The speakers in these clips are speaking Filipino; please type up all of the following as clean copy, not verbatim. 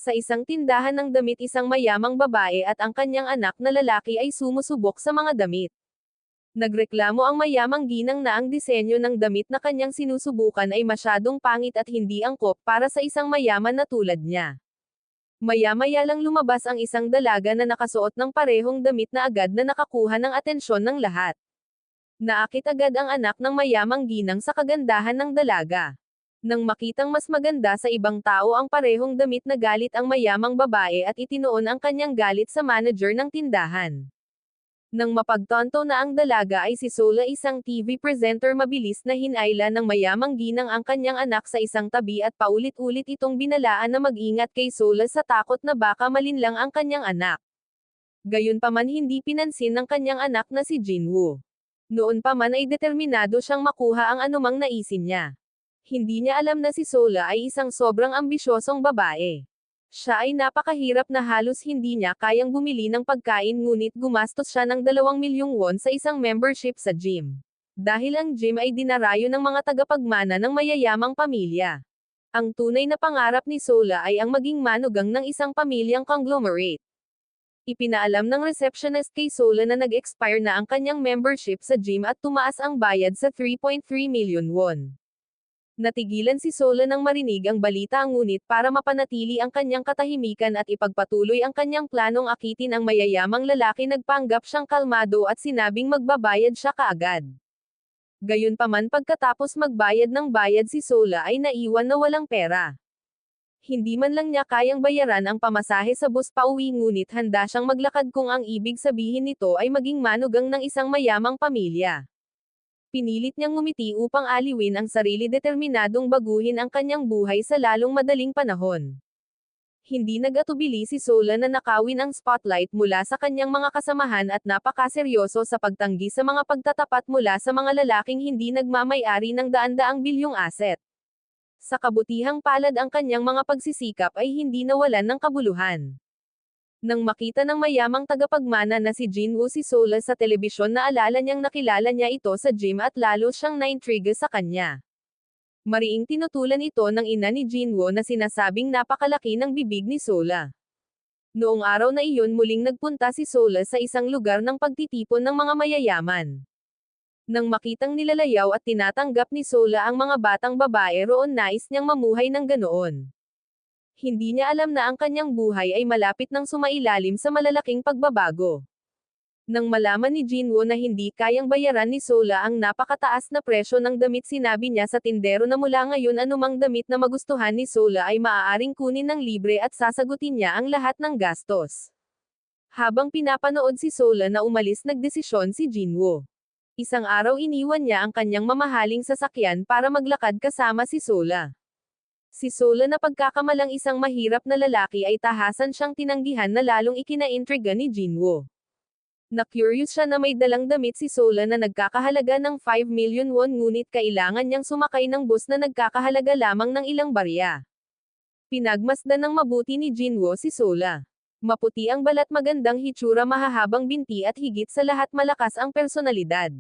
Sa isang tindahan ng damit isang mayamang babae at ang kanyang anak na lalaki ay sumusubok sa mga damit. Nagreklamo ang mayamang ginang na ang disenyo ng damit na kanyang sinusubukan ay masyadong pangit at hindi angkop para sa isang mayaman na tulad niya. Maya-maya lang lumabas ang isang dalaga na nakasuot ng parehong damit na agad na nakakuha ng atensyon ng lahat. Naakit agad ang anak ng mayamang ginang sa kagandahan ng dalaga. Nang makitang mas maganda sa ibang tao ang parehong damit na galit ang mayamang babae at itinoon ang kanyang galit sa manager ng tindahan. Nang mapagtanto na ang dalaga ay si Sola isang TV presenter mabilis na hinayla ng mayamang ginang ang kanyang anak sa isang tabi at paulit-ulit itong binalaan na mag-ingat kay Sola sa takot na baka malinlang ang kanyang anak. Gayunpaman hindi pinansin ng kanyang anak na si Jinwoo. Noon pa man ay determinado siyang makuha ang anumang naisin niya. Hindi niya alam na si Sola ay isang sobrang ambisyosong babae. Siya ay napakahirap na halos hindi niya kayang bumili ng pagkain ngunit gumastos siya ng 2 milyong won sa isang membership sa gym. Dahil ang gym ay dinarayo ng mga tagapagmana ng mayayamang pamilya. Ang tunay na pangarap ni Sola ay ang maging manugang ng isang pamilyang conglomerate. Ipinaalam ng receptionist kay Sola na nag-expire na ang kanyang membership sa gym at tumaas ang bayad sa 3.3 million won. Natigilan si Sola nang marinig ang balita ngunit para mapanatili ang kanyang katahimikan at ipagpatuloy ang kanyang planong akitin ang mayayamang lalaki nagpanggap siyang kalmado at sinabing magbabayad siya kaagad. Gayunpaman pagkatapos magbayad ng bayad si Sola ay naiwan na walang pera. Hindi man lang niya kayang bayaran ang pamasahe sa bus pauwi ngunit handa siyang maglakad kung ang ibig sabihin nito ay maging manugang ng isang mayamang pamilya. Pinilit niyang ngumiti upang aliwin ang sarili determinadong baguhin ang kanyang buhay sa lalong madaling panahon. Hindi nag-atubili si Sola na nakawin ang spotlight mula sa kanyang mga kasamahan at napakaseryoso sa pagtanggi sa mga pagtatapat mula sa mga lalaking hindi nagmamay-ari ng daan-daang bilyong asset. Sa kabutihang palad ang kanyang mga pagsisikap ay hindi nawalan ng kabuluhan. Nang makita ng mayamang tagapagmana na si Jinwoo si Sola sa telebisyon naalala niyang nakilala niya ito sa gym at lalo siyang naintriga sa kanya. Mariing tinutulan ito ng ina ni Jinwoo na sinasabing napakalaki ng bibig ni Sola. Noong araw na iyon muling nagpunta si Sola sa isang lugar ng pagtitipon ng mga mayayaman. Nang makitang nilalayaw at tinatanggap ni Sola ang mga batang babae roon nais niyang mamuhay ng ganoon. Hindi niya alam na ang kanyang buhay ay malapit nang sumailalim sa malalaking pagbabago. Nang malaman ni Jinwoo na hindi kayang bayaran ni Sola ang napakataas na presyo ng damit sinabi niya sa tindero na mula ngayon anumang damit na magustuhan ni Sola ay maaaring kunin ng libre at sasagutin niya ang lahat ng gastos. Habang pinapanood si Sola na umalis nagdesisyon si Jinwoo. Isang araw iniwan niya ang kanyang mamahaling sasakyan para maglakad kasama si Sola. Si Sola na pagkakamalang isang mahirap na lalaki ay tahasan siyang tinanggihan na lalong ikinaintriga ni Jinwoo. Na-curious siya na may dalang damit si Sola na nagkakahalaga ng 5 million won ngunit kailangan niyang sumakay ng bus na nagkakahalaga lamang ng ilang barya. Pinagmasdan ng mabuti ni Jinwoo si Sola. Maputi ang balat magandang hitsura mahahabang binti at higit sa lahat malakas ang personalidad.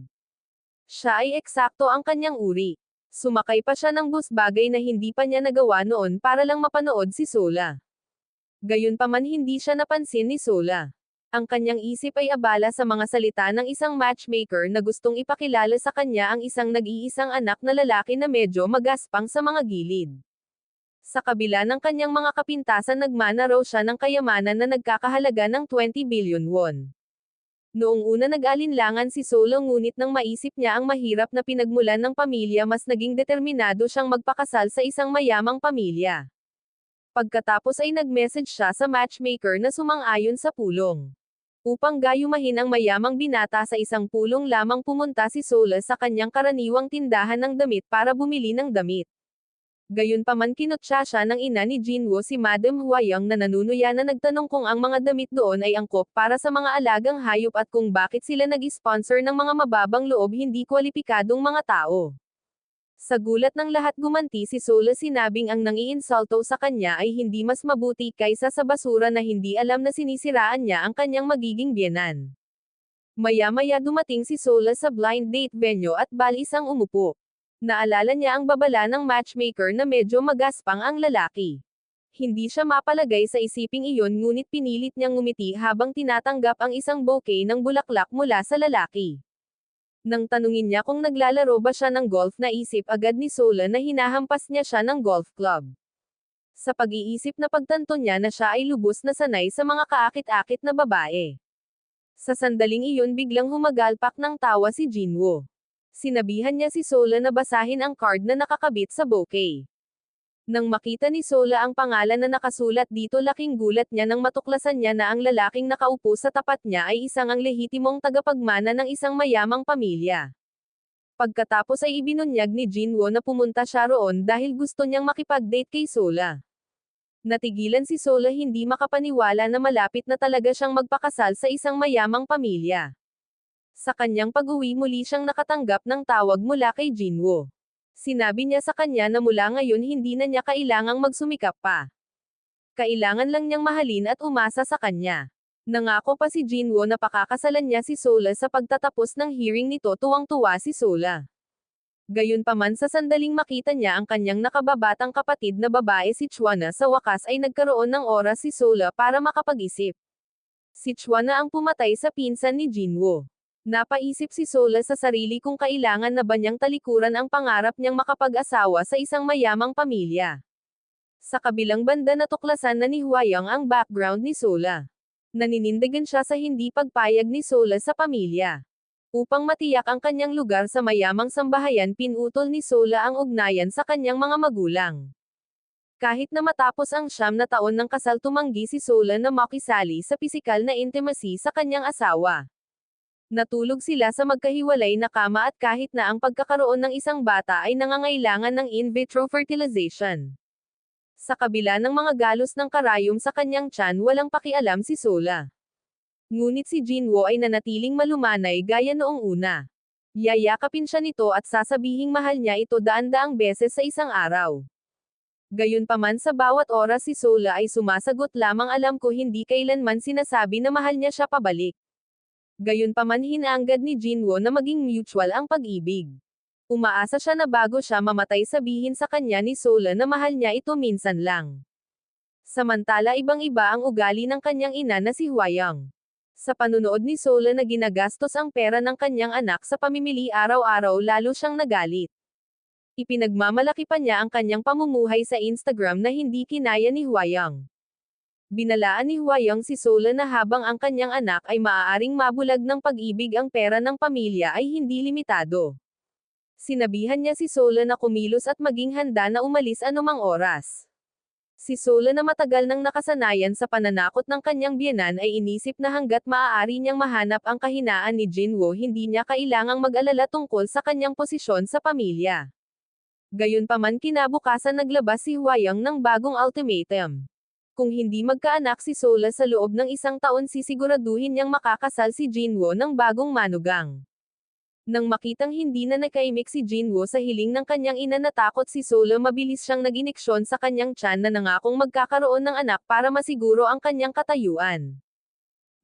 Siya ay eksakto ang kanyang uri. Sumakay pa siya ng bus bagay na hindi pa niya nagawa noon para lang mapanood si Sola. Gayunpaman hindi siya napansin ni Sola. Ang kanyang isip ay abala sa mga salita ng isang matchmaker na gustong ipakilala sa kanya ang isang nag-iisang anak na lalaki na medyo magaspang sa mga gilid. Sa kabila ng kanyang mga kapintasan nagmana raw siya ng kayamanan na nagkakahalaga ng 20 billion won. Noong una nag-alinlangan si Sola ngunit nang maisip niya ang mahirap na pinagmulan ng pamilya mas naging determinado siyang magpakasal sa isang mayamang pamilya. Pagkatapos ay nag-message siya sa matchmaker na sumang-ayon sa pulong. Upang gayumahin ang mayamang binata sa isang pulong lamang pumunta si Sola sa kanyang karaniwang tindahan ng damit para bumili ng damit. Gayunpaman kinutya siya ng ina ni Jinwoo si Madam Hwayang na nanunuya na nagtanong kung ang mga damit doon ay angkop para sa mga alagang hayop at kung bakit sila nag-sponsor ng mga mababang loob hindi kwalipikadong mga tao. Sa gulat ng lahat gumanti si Sola sinabing ang nangiinsulto sa kanya ay hindi mas mabuti kaysa sa basura na hindi alam na sinisiraan niya ang kanyang magiging biyenan. Maya-maya dumating si Sola sa blind date venue at balis ang umupo. Naalala niya ang babala ng matchmaker na medyo magaspang ang lalaki. Hindi siya mapalagay sa isiping iyon ngunit pinilit niyang ngumiti habang tinatanggap ang isang bouquet ng bulaklak mula sa lalaki. Nang tanungin niya kung naglalaro ba siya ng golf, naisip agad ni Sola na hinahampas niya siya ng golf club. Sa pag-iisip na pagtanto niya na siya ay lubos na sanay sa mga kaakit-akit na babae. Sa sandaling iyon biglang humagalpak ng tawa si Jinwoo. Sinabihan niya si Sola na basahin ang card na nakakabit sa bouquet. Nang makita ni Sola ang pangalan na nakasulat dito, laking gulat niya nang matuklasan niya na ang lalaking nakaupo sa tapat niya ay isang ang lehitimong tagapagmana ng isang mayamang pamilya. Pagkatapos ay ibinunyag ni Jinwoo na pumunta siya roon dahil gusto niyang makipag-date kay Sola. Natigilan si Sola, hindi makapaniwala na malapit na talaga siyang magpakasal sa isang mayamang pamilya. Sa kanyang pag-uwi muli siyang nakatanggap ng tawag mula kay Jinwoo. Sinabi niya sa kanya na mula ngayon hindi na niya kailangang magsumikap pa. Kailangan lang niyang mahalin at umasa sa kanya. Nangako pa si Jinwoo na pakakasalan niya si Sola sa pagtatapos ng hearing nito. Tuwang-tuwa si Sola. Gayunpaman, sa sandaling makita niya ang kanyang nakababatang kapatid na babae si Chuana, sa wakas ay nagkaroon ng oras si Sola para makapag-isip. Si Chuana ang pumatay sa pinsan ni Jinwoo. Napaisip si Sola sa sarili kung kailangan na ba niyang talikuran ang pangarap niyang makapag-asawa sa isang mayamang pamilya. Sa kabilang banda, natuklasan na ni Hwayong ang background ni Sola. Naninindigan siya sa hindi pagpayag ni Sola sa pamilya. Upang matiyak ang kanyang lugar sa mayamang sambahayan, pinutol ni Sola ang ugnayan sa kanyang mga magulang. Kahit na matapos ang 9 na taon ng kasal, tumanggi si Sola na makisali sa pisikal na intimacy sa kanyang asawa. Natulog sila sa magkahiwalay na kama at kahit na ang pagkakaroon ng isang bata ay nangangailangan ng in vitro fertilization. Sa kabila ng mga galos ng karayom sa kanyang tiyan, walang pakialam si Sola. Ngunit si Jinwoo ay nanatiling malumanay gaya noong una. Yayakapin siya nito at sasabihing mahal niya ito daan-daang beses sa isang araw. Gayunpaman, sa bawat oras si Sola ay sumasagot lamang, alam ko, hindi kailanman sinasabi na mahal niya siya pabalik. Gayunpaman, hinaanggad ni Jinwoo na maging mutual ang pag-ibig. Umaasa siya na bago siya mamatay sabihin sa kanya ni Sola na mahal niya ito minsan lang. Samantala, ibang-iba ang ugali ng kanyang ina na si Hwayong. Sa panunood ni Sola na ginagastos ang pera ng kanyang anak sa pamimili araw-araw, lalo siyang nagalit. Ipinagmamalaki pa niya ang kanyang pamumuhay sa Instagram na hindi kinaya ni Hwayong. Binalaan ni Hwayong si Sola na habang ang kanyang anak ay maaaring mabulag ng pag-ibig, ang pera ng pamilya ay hindi limitado. Sinabihan niya si Sola na kumilos at maging handa na umalis anumang oras. Si Sola, na matagal nang nakasanayan sa pananakot ng kanyang biyenan, ay inisip na hanggat maaari niyang mahanap ang kahinaan ni Jinwoo, hindi niya kailangang mag-alala tungkol sa kanyang posisyon sa pamilya. Gayunpaman, kinabukasan naglabas si Hwayong ng bagong ultimatum. Kung hindi magkaanak si Sola sa loob ng 1 taon, sisiguraduhin niyang makakasal si Jinwoo ng bagong manugang. Nang makitang hindi na nakaimik si Jinwoo sa hiling ng kanyang ina, natakot si Sola, mabilis siyang nag-iniksyon sa kanyang tiyan na nangakong magkakaroon ng anak para masiguro ang kanyang katayuan.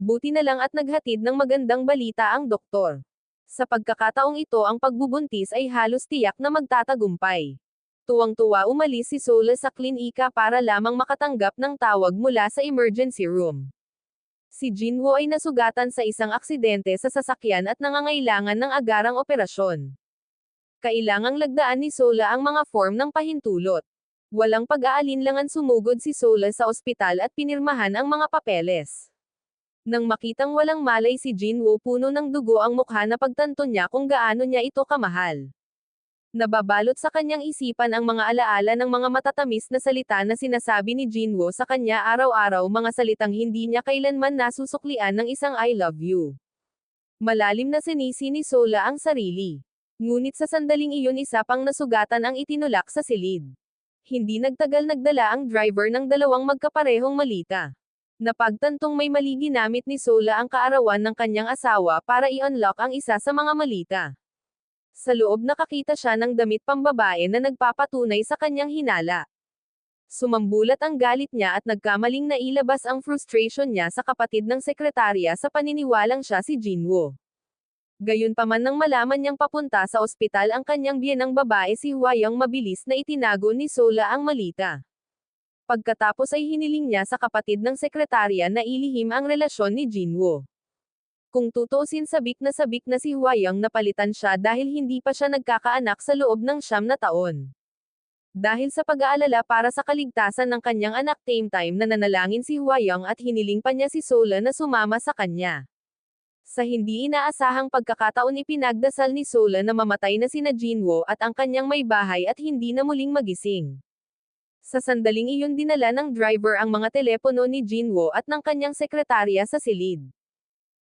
Buti na lang at naghatid ng magandang balita ang doktor. Sa pagkakataong ito, ang pagbubuntis ay halos tiyak na magtatagumpay. Tuwang-tuwa umalis si Sola sa klinika para lamang makatanggap ng tawag mula sa emergency room. Si Jinwoo ay nasugatan sa isang aksidente sa sasakyan at nangangailangan ng agarang operasyon. Kailangang lagdaan ni Sola ang mga form ng pahintulot. Walang pag-aalinlangan, sumugod si Sola sa ospital at pinirmahan ang mga papeles. Nang makitang walang malay si Jinwoo, puno ng dugo ang mukha, na pagtanto niya kung gaano niya ito kamahal. Nababalot sa kanyang isipan ang mga alaala ng mga matatamis na salita na sinasabi ni Jinwoo sa kanya araw-araw, mga salitang hindi niya kailanman nasusuklian ng isang I love you. Malalim na sinisi ni Sola ang sarili. Ngunit sa sandaling iyon, isa pang nasugatan ang itinulak sa silid. Hindi nagtagal, nagdala ang driver ng 2 magkaparehong malita. Napagtantong may mali, ginamit ni Sola ang kaarawan ng kanyang asawa para i-unlock ang isa sa mga malita. Sa loob, nakakita siya ng damit pambabae na nagpapatunay sa kanyang hinala. Sumambulat ang galit niya at nagkamaling nailabas ang frustration niya sa kapatid ng sekretarya sa paniniwalang siya si Jinwoo. Gayunpaman, nang malaman niyang papunta sa ospital ang kanyang biyenang babae si Hwayong, mabilis na itinago ni Sola ang malita. Pagkatapos ay hiniling niya sa kapatid ng sekretarya na ilihim ang relasyon ni Jinwoo. Kung tutuusin sabik na si Hwayong napalitan siya dahil hindi pa siya nagkakaanak sa loob ng 9 na taon. Dahil sa pag-aalala para sa kaligtasan ng kanyang anak same time na nanalangin si Hwayong at hiniling pa niya si Sola na sumama sa kanya. Sa hindi inaasahang pagkakataon ipinagdasal ni Sola na mamatay na sina Jinwoo at ang kanyang may bahay at hindi na muling magising. Sa sandaling iyon dinala ng driver ang mga telepono ni Jinwoo at ng kanyang sekretarya sa silid.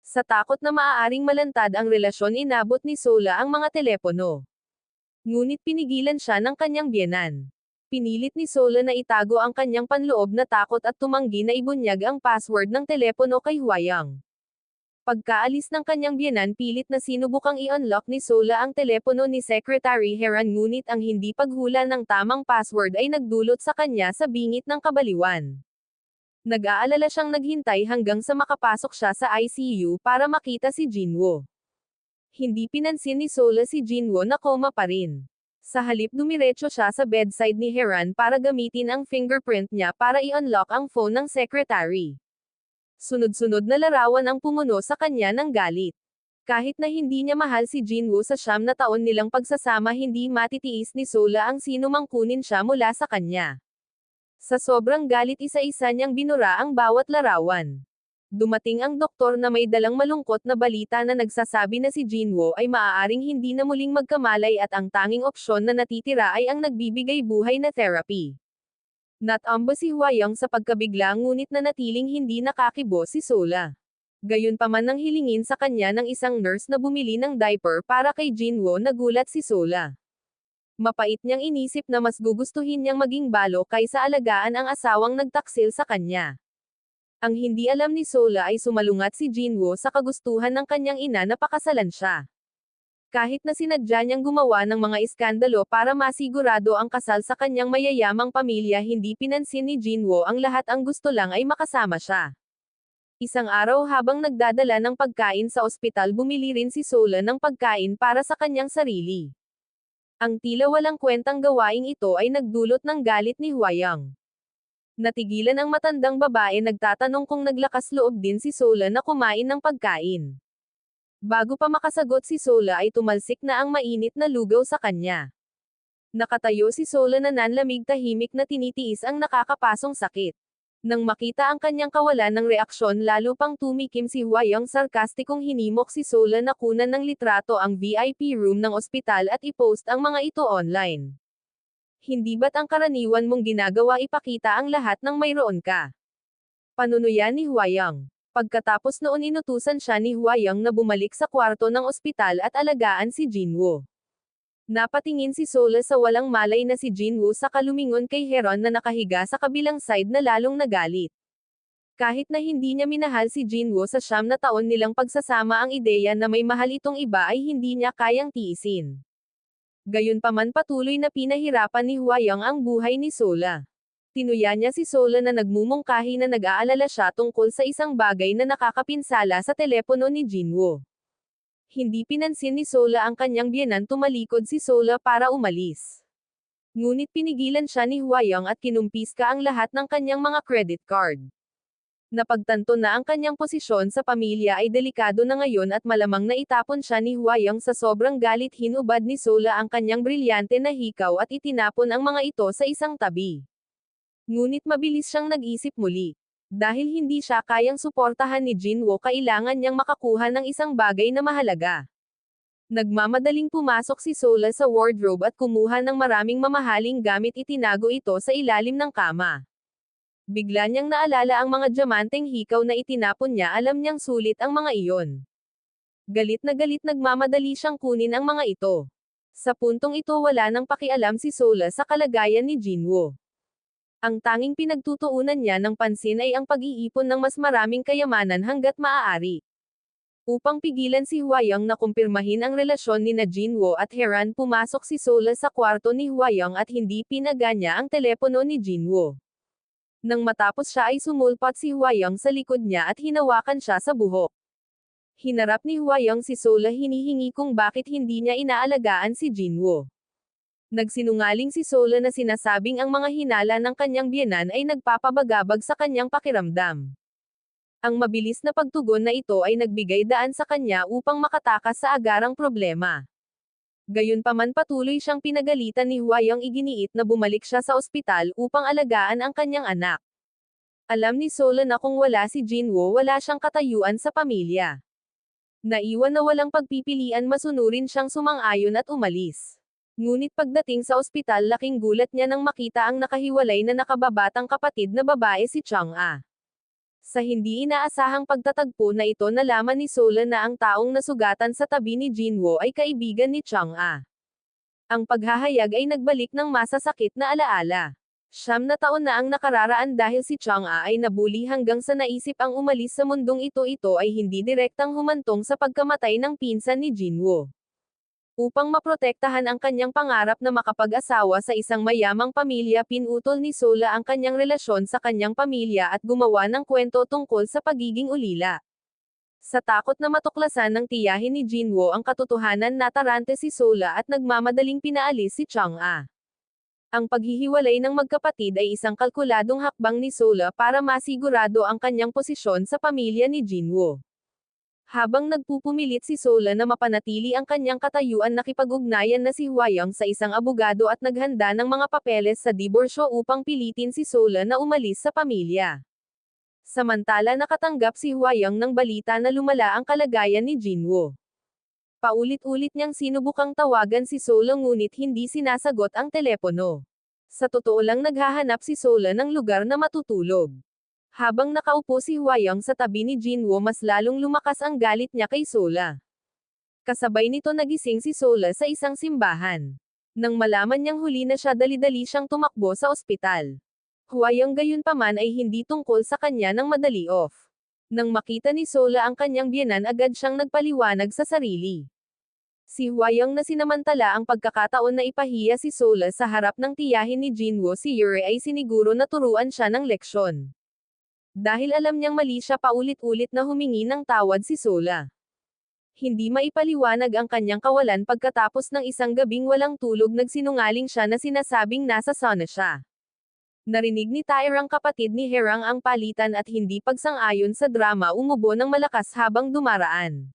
Sa takot na maaaring malantad ang relasyon inabot ni Sola ang mga telepono. Ngunit pinigilan siya ng kanyang biyenan. Pinilit ni Sola na itago ang kanyang panloob na takot at tumanggi na ibunyag ang password ng telepono kay Hwayong. Pagkaalis ng kanyang biyenan pilit na sinubukang i-unlock ni Sola ang telepono ni Secretary Heran ngunit ang hindi paghula ng tamang password ay nagdulot sa kanya sa bingit ng kabaliwan. Nag-aalala siyang naghintay hanggang sa makapasok siya sa ICU para makita si Jinwoo. Hindi pinansin ni Sola si Jinwoo na koma pa rin. Sa halip dumiretso siya sa bedside ni Heran para gamitin ang fingerprint niya para i-unlock ang phone ng secretary. Sunod-sunod na larawan ang pumuno sa kanya ng galit. Kahit na hindi niya mahal si Jinwoo sa 9 na taon nilang pagsasama hindi matitiis ni Sola ang sino mang kunin siya mula sa kanya. Sa sobrang galit isa-isa niyang binura ang bawat larawan. Dumating ang doktor na may dalang malungkot na balita na nagsasabi na si Jinwoo ay maaaring hindi na muling magkamalay at ang tanging opsyon na natitira ay ang nagbibigay buhay na therapy. Natamba si Hwayong sa pagkabigla ngunit nanatiling hindi nakakibo si Sola. Gayunpaman nang hilingin sa kanya ng isang nurse na bumili ng diaper para kay Jinwoo nagulat si Sola. Mapait niyang inisip na mas gugustuhin niyang maging balo kaysa alagaan ang asawang nagtaksil sa kanya. Ang hindi alam ni Sola ay sumalungat si Jinwoo sa kagustuhan ng kanyang ina na pakasalan siya. Kahit na sinadya niyang gumawa ng mga iskandalo para masigurado ang kasal sa kanyang mayayamang pamilya hindi pinansin ni Jinwoo ang lahat ang gusto lang ay makasama siya. Isang araw habang nagdadala ng pagkain sa ospital bumili rin si Sola ng pagkain para sa kanyang sarili. Ang tila walang kwentang gawaing ito ay nagdulot ng galit ni Hwayong. Natigilan ang matandang babae nagtatanong kung naglakas loob din si Sola na kumain ng pagkain. Bago pa makasagot si Sola ay tumalsik na ang mainit na lugaw sa kanya. Nakatayo si Sola na nanlamig tahimik na tinitiis ang nakakapasong sakit. Nang makita ang kanyang kawalan ng reaksyon lalo pang tumikim si Hwayong sarkastikong hinimok si Sola na kunan ng litrato ang VIP room ng ospital at i-post ang mga ito online. Hindi ba't ang karaniwan mong ginagawa ipakita ang lahat ng mayroon ka? Panunuyan ni Hwayong. Pagkatapos noon inutusan siya ni Hwayong na bumalik sa kwarto ng ospital at alagaan si Jinwoo. Napatingin si Sola sa walang malay na si Jinwoo sa kalumingon kay Heron na nakahiga sa kabilang side na lalong nagalit. Kahit na hindi niya minahal si Jinwoo sa 9 na taon nilang pagsasama ang ideya na may mahal itong iba ay hindi niya kayang tiisin. Gayunpaman patuloy na pinahirapan ni Hwayong ang buhay ni Sola. Tinuya niya si Sola na nagmumungkahi na nag-aalala siya tungkol sa isang bagay na nakakapinsala sa telepono ni Jinwoo. Hindi pinansin ni Sola ang kanyang biyenan tumalikod si Sola para umalis. Ngunit pinigilan siya ni Hwayong at kinumpiska ang lahat ng kanyang mga credit card. Napagtanto na ang kanyang posisyon sa pamilya ay delikado na ngayon at malamang na itapon siya ni Hwayong sa sobrang galit hinubad ni Sola ang kanyang brilyante na hikaw at itinapon ang mga ito sa isang tabi. Ngunit mabilis siyang nag-isip muli. Dahil hindi siya kayang suportahan ni Jinwoo kailangan niyang makakuha ng isang bagay na mahalaga. Nagmamadaling pumasok si Sola sa wardrobe at kumuha ng maraming mamahaling gamit itinago ito sa ilalim ng kama. Bigla niyang naalala ang mga diamanteng hikaw na itinapon niya alam niyang sulit ang mga iyon. Galit na galit nagmamadali siyang kunin ang mga ito. Sa puntong ito wala nang pakialam si Sola sa kalagayan ni Jinwoo. Ang tanging pinagtutuunan niya ng pansin ay ang pag-iipon ng mas maraming kayamanan hanggat maaari. Upang pigilan si Hwayong na kumpirmahin ang relasyon ni Jinwoo at Heran pumasok si Sola sa kwarto ni Hwayong at hindi pinaganya ang telepono ni Jinwoo. Nang matapos siya ay sumulpot si Hwayong sa likod niya at hinawakan siya sa buhok. Hinarap ni Hwayong si Sola hinihingi kung bakit hindi niya inaalagaan si Jinwoo. Nagsinungaling si Sola na sinasabing ang mga hinala ng kanyang biyenan ay nagpapabagabag sa kanyang pakiramdam. Ang mabilis na pagtugon na ito ay nagbigay daan sa kanya upang makatakas sa agarang problema. Gayunpaman patuloy siyang pinagalitan ni Huayang iginiit na bumalik siya sa ospital upang alagaan ang kanyang anak. Alam ni Sola na kung wala si Jinwoo wala siyang katayuan sa pamilya. Naiwan na walang pagpipilian masunurin siyang sumang-ayon at umalis. Ngunit pagdating sa ospital laking gulat niya nang makita ang nakahiwalay na nakababatang kapatid na babae si Chang'a. Sa hindi inaasahang pagtatagpo na ito nalaman ni Sola na ang taong nasugatan sa tabi ni Jinwoo ay kaibigan ni Chang'a. Ang paghahayag ay nagbalik ng masasakit na alaala. 9 na taon na ang nakararaan dahil si Chang'a ay nabuli hanggang sa naisip ang umalis sa mundong ito ay hindi direktang humantong sa pagkamatay ng pinsan ni Jinwoo. Upang maprotektahan ang kanyang pangarap na makapag-asawa sa isang mayamang pamilya pinutol ni Sola ang kanyang relasyon sa kanyang pamilya at gumawa ng kwento tungkol sa pagiging ulila. Sa takot na matuklasan ng tiyahin ni Jinwoo ang katotohanan natarante si Sola at nagmamadaling pinaalis si Chang'a. Ang paghihiwalay ng magkapatid ay isang kalkuladong hakbang ni Sola para masigurado ang kanyang posisyon sa pamilya ni Jinwoo. Habang nagpupumilit si Sola na mapanatili ang kanyang katayuan nakipag-ugnayan na si Huayang sa isang abogado at naghanda ng mga papeles sa diborsyo upang pilitin si Sola na umalis sa pamilya. Samantala nakatanggap si Huayang ng balita na lumala ang kalagayan ni Jinwoo. Paulit-ulit niyang sinubukang tawagan si Sola ngunit hindi sinasagot ang telepono. Sa totoo lang naghahanap si Sola ng lugar na matutulog. Habang nakaupo si Huayang sa tabi ni Jinwoo mas lalong lumakas ang galit niya kay Sola. Kasabay nito nagising si Sola sa isang simbahan. Nang malaman niyang huli na siya dali-dali siyang tumakbo sa ospital. Huayang gayunpaman ay hindi tungkol sa kanya ng madali off. Nang makita ni Sola ang kanyang biyenan agad siyang nagpaliwanag sa sarili. Si Huayang na sinamantala ang pagkakataon na ipahiya si Sola sa harap ng tiyahin ni Jinwoo si Yuri ay siniguro na turuan siya ng leksyon. Dahil alam niyang mali siya paulit-ulit na humingi ng tawad si Sola. Hindi maipaliwanag ang kanyang kawalan pagkatapos ng isang gabing walang tulog nagsinungaling siya na sinasabing nasa sauna siya. Narinig ni Tair ang kapatid ni Herang ang palitan at hindi pagsang-ayon sa drama umubo ng malakas habang dumaraan.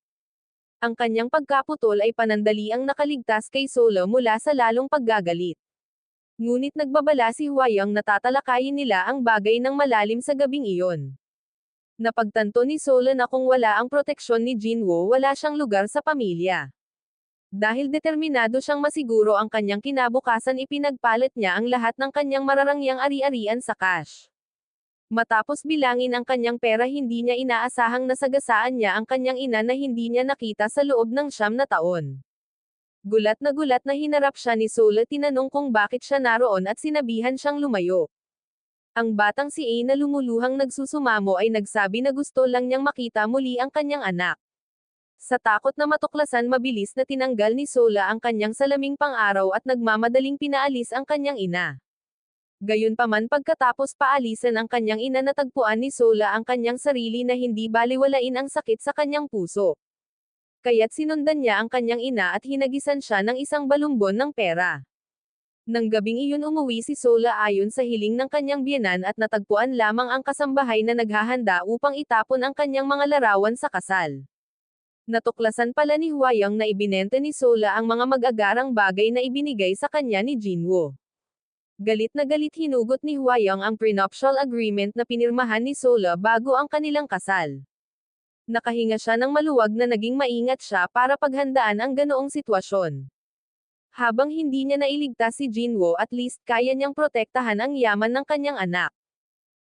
Ang kanyang pagkaputol ay panandaliang nakaligtas kay Sola mula sa lalong paggagalit. Ngunit nagbabala si Huayang na tatalakayin nila ang bagay ng malalim sa gabing iyon. Napagtanto ni Sola na kung wala ang proteksyon ni Jinwoo wala siyang lugar sa pamilya. Dahil determinado siyang masiguro ang kanyang kinabukasan ipinagpalit niya ang lahat ng kanyang mararangyang ari-arian sa cash. Matapos bilangin ang kanyang pera hindi niya inaasahang nasagasaan niya ang kanyang ina na hindi niya nakita sa loob ng 9 na taon. Gulat na hinarap siya ni Sola tinanong kung bakit siya naroon at sinabihan siyang lumayo. Ang batang si A na lumuluhang nagsusumamo ay nagsabi na gusto lang niyang makita muli ang kanyang anak. Sa takot na matuklasan mabilis na tinanggal ni Sola ang kanyang salaming pang-araw at nagmamadaling pinaalis ang kanyang ina. Gayunpaman pagkatapos paalisan ang kanyang ina natagpuan ni Sola ang kanyang sarili na hindi baliwalain ang sakit sa kanyang puso. Kaya't sinundan niya ang kanyang ina at hinagisan siya ng isang balumbon ng pera. Nang gabing iyon umuwi si Sola ayon sa hiling ng kanyang biyenan at natagpuan lamang ang kasambahay na naghahanda upang itapon ang kanyang mga larawan sa kasal. Natuklasan pala ni Huayang na ibinenta ni Sola ang mga mag-agarang bagay na ibinigay sa kanya ni Jinwoo. Galit na galit hinugot ni Huayang ang prenuptial agreement na pinirmahan ni Sola bago ang kanilang kasal. Nakahinga siya ng maluwag na naging maingat siya para paghandaan ang ganoong sitwasyon. Habang hindi niya nailigtas si Jinwoo at least kaya niyang protektahan ang yaman ng kanyang anak.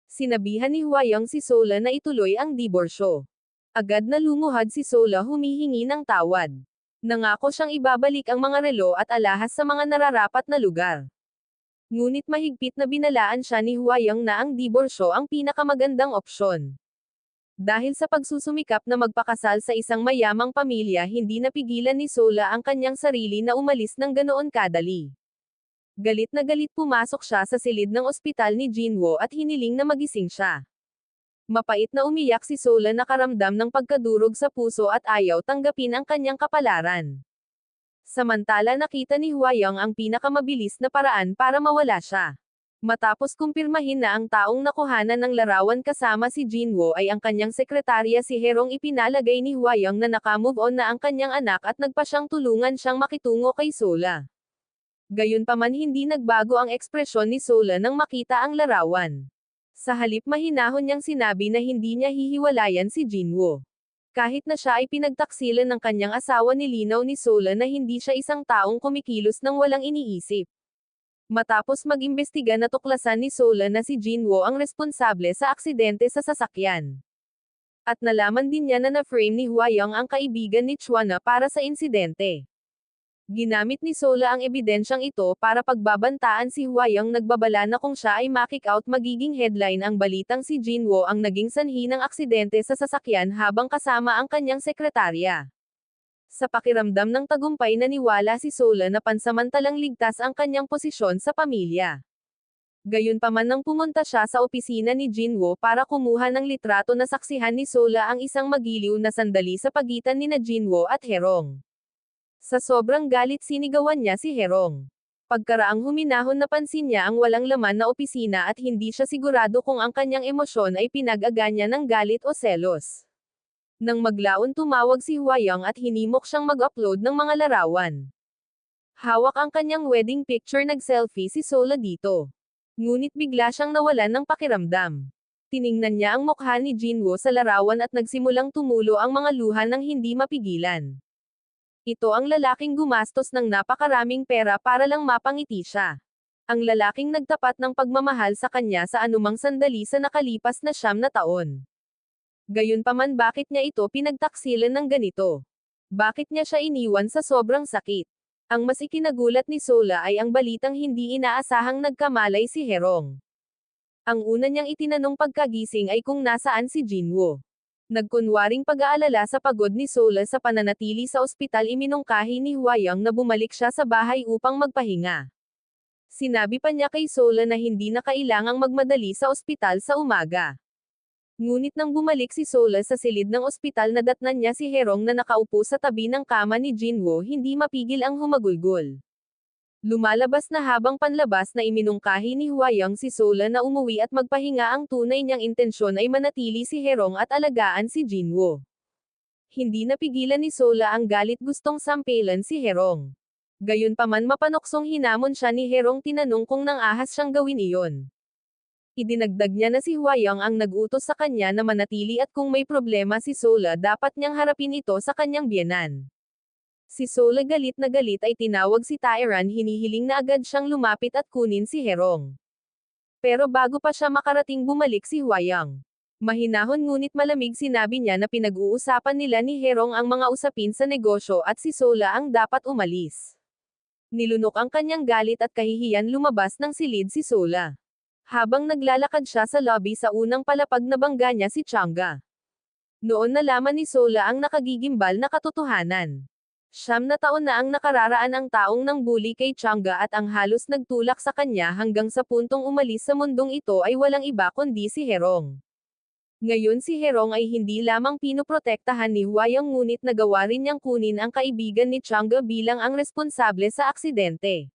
Sinabihan ni Huayang si Sola na ituloy ang diborsyo. Agad na lumuhad si Sola humihingi ng tawad. Nangako siyang ibabalik ang mga relo at alahas sa mga nararapat na lugar. Ngunit mahigpit na binalaan siya ni Huayang na ang diborsyo ang pinakamagandang opsyon. Dahil sa pagsusumikap na magpakasal sa isang mayamang pamilya hindi napigilan ni Sola ang kanyang sarili na umalis ng ganoon kadali. Galit na galit pumasok siya sa silid ng ospital ni Jinwoo at hiniling na magising siya. Mapait na umiyak si Sola nakaramdam ng pagkadurog sa puso at ayaw tanggapin ang kanyang kapalaran. Samantala nakita ni Huayang ang pinakamabilis na paraan para mawala siya. Matapos kumpirmahin na ang taong nakuhanan ng larawan kasama si Jinwo ay ang kanyang sekretarya si Herong, ipinalagay ni Huayang na nakamove on na ang kanyang anak at nagpa siyang tulungan siyang makitungo kay Sola. Gayunpaman hindi nagbago ang ekspresyon ni Sola nang makita ang larawan. Sa halip mahinahon niyang sinabi na hindi niya hihiwalayan si Jinwo. Kahit na siya ay pinagtaksilan ng kanyang asawa, nilinaw ni Sola na hindi siya isang taong kumikilos nang walang iniisip. Matapos mag-imbestiga, natuklasan ni Sola na si Jinwo ang responsable sa aksidente sa sasakyan. At nalaman din niya na na-frame ni Huayang ang kaibigan ni Chuana para sa insidente. Ginamit ni Sola ang ebidensyang ito para pagbabantaan si Huayang. Nagbabala na kung siya ay ma-kick out, magiging headline ang balitang si Jinwo ang naging sanhi ng aksidente sa sasakyan habang kasama ang kanyang sekretarya. Sa pakiramdam ng tagumpay, naniwala si Sola na pansamantalang ligtas ang kanyang posisyon sa pamilya. Gayunpaman, nang pumunta siya sa opisina ni Jinwo para kumuha ng litrato, na saksihan ni Sola ang isang magiliw na sandali sa pagitan nina Jinwo at Herong. Sa sobrang galit, sinigawan niya si Herong. Pagkaraang huminahon, napansin niya ang walang laman na opisina at hindi siya sigurado kung ang kanyang emosyon ay pinag-aga niya ng galit o selos. Nang maglaon, tumawag si Huayang at hinimok siyang mag-upload ng mga larawan. Hawak ang kanyang wedding picture, nag-selfie si Sola dito. Ngunit bigla siyang nawalan ng pakiramdam. Tiningnan niya ang mukha ni Jinwo sa larawan at nagsimulang tumulo ang mga luha ng hindi mapigilan. Ito ang lalaking gumastos ng napakaraming pera para lang mapangiti siya. Ang lalaking nagtapat ng pagmamahal sa kanya sa anumang sandali sa nakalipas na 9 na taon. Gayunpaman, bakit niya ito pinagtaksilan ng ganito? Bakit niya siya iniwan sa sobrang sakit? Ang mas ikinagulat ni Sola ay ang balitang hindi inaasahang nagkamalay si Herong. Ang una niyang itinanong pagkagising ay kung nasaan si Jinwo. Nagkunwaring pag-aalala sa pagod ni Sola sa pananatili sa ospital, iminungkahi ni Huayang na bumalik siya sa bahay upang magpahinga. Sinabi pa niya kay Sola na hindi na kailangang magmadali sa ospital sa umaga. Ngunit nang bumalik si Sola sa silid ng ospital, nadatnan niya si Herong na nakaupo sa tabi ng kama ni Jinwo, hindi mapigil ang humagulgol. Lumalabas na habang panlabas na iminungkahi ni Huayang si Sola na umuwi at magpahinga. Ang tunay niyang intensyon ay manatili si Herong at alagaan si Jinwo. Hindi napigilan ni Sola ang galit, gustong sampelan si Herong. Gayunpaman, mapanuksong hinamon siya ni Herong, tinanong kung nang ahas siyang gawin iyon. Idinagdag niya na si Huayang ang nag-utos sa kanya na manatili at kung may problema si Sola, dapat niyang harapin ito sa kanyang biyenan. Si Sola galit na galit ay tinawag si Tairan, hinihiling na agad siyang lumapit at kunin si Herong. Pero bago pa siya makarating, bumalik si Huayang. Mahinahon ngunit malamig, sinabi niya na pinag-uusapan nila ni Herong ang mga usapin sa negosyo at si Sola ang dapat umalis. Nilunok ang kanyang galit at kahihiyan, lumabas ng silid si Sola. Habang naglalakad siya sa lobby, sa unang palapag na bangga niya si Changga. Noon nalaman ni Sola ang nakagigimbal na katotohanan. 9 na taon na ang nakararaan ang taong nang bully kay Changga at ang halos nagtulak sa kanya hanggang sa puntong umalis sa mundong ito ay walang iba kundi si Herong. Ngayon si Herong ay hindi lamang pinoprotektahan ni Huayang, ngunit nagawa rin niyang kunin ang kaibigan ni Changga bilang ang responsable sa aksidente.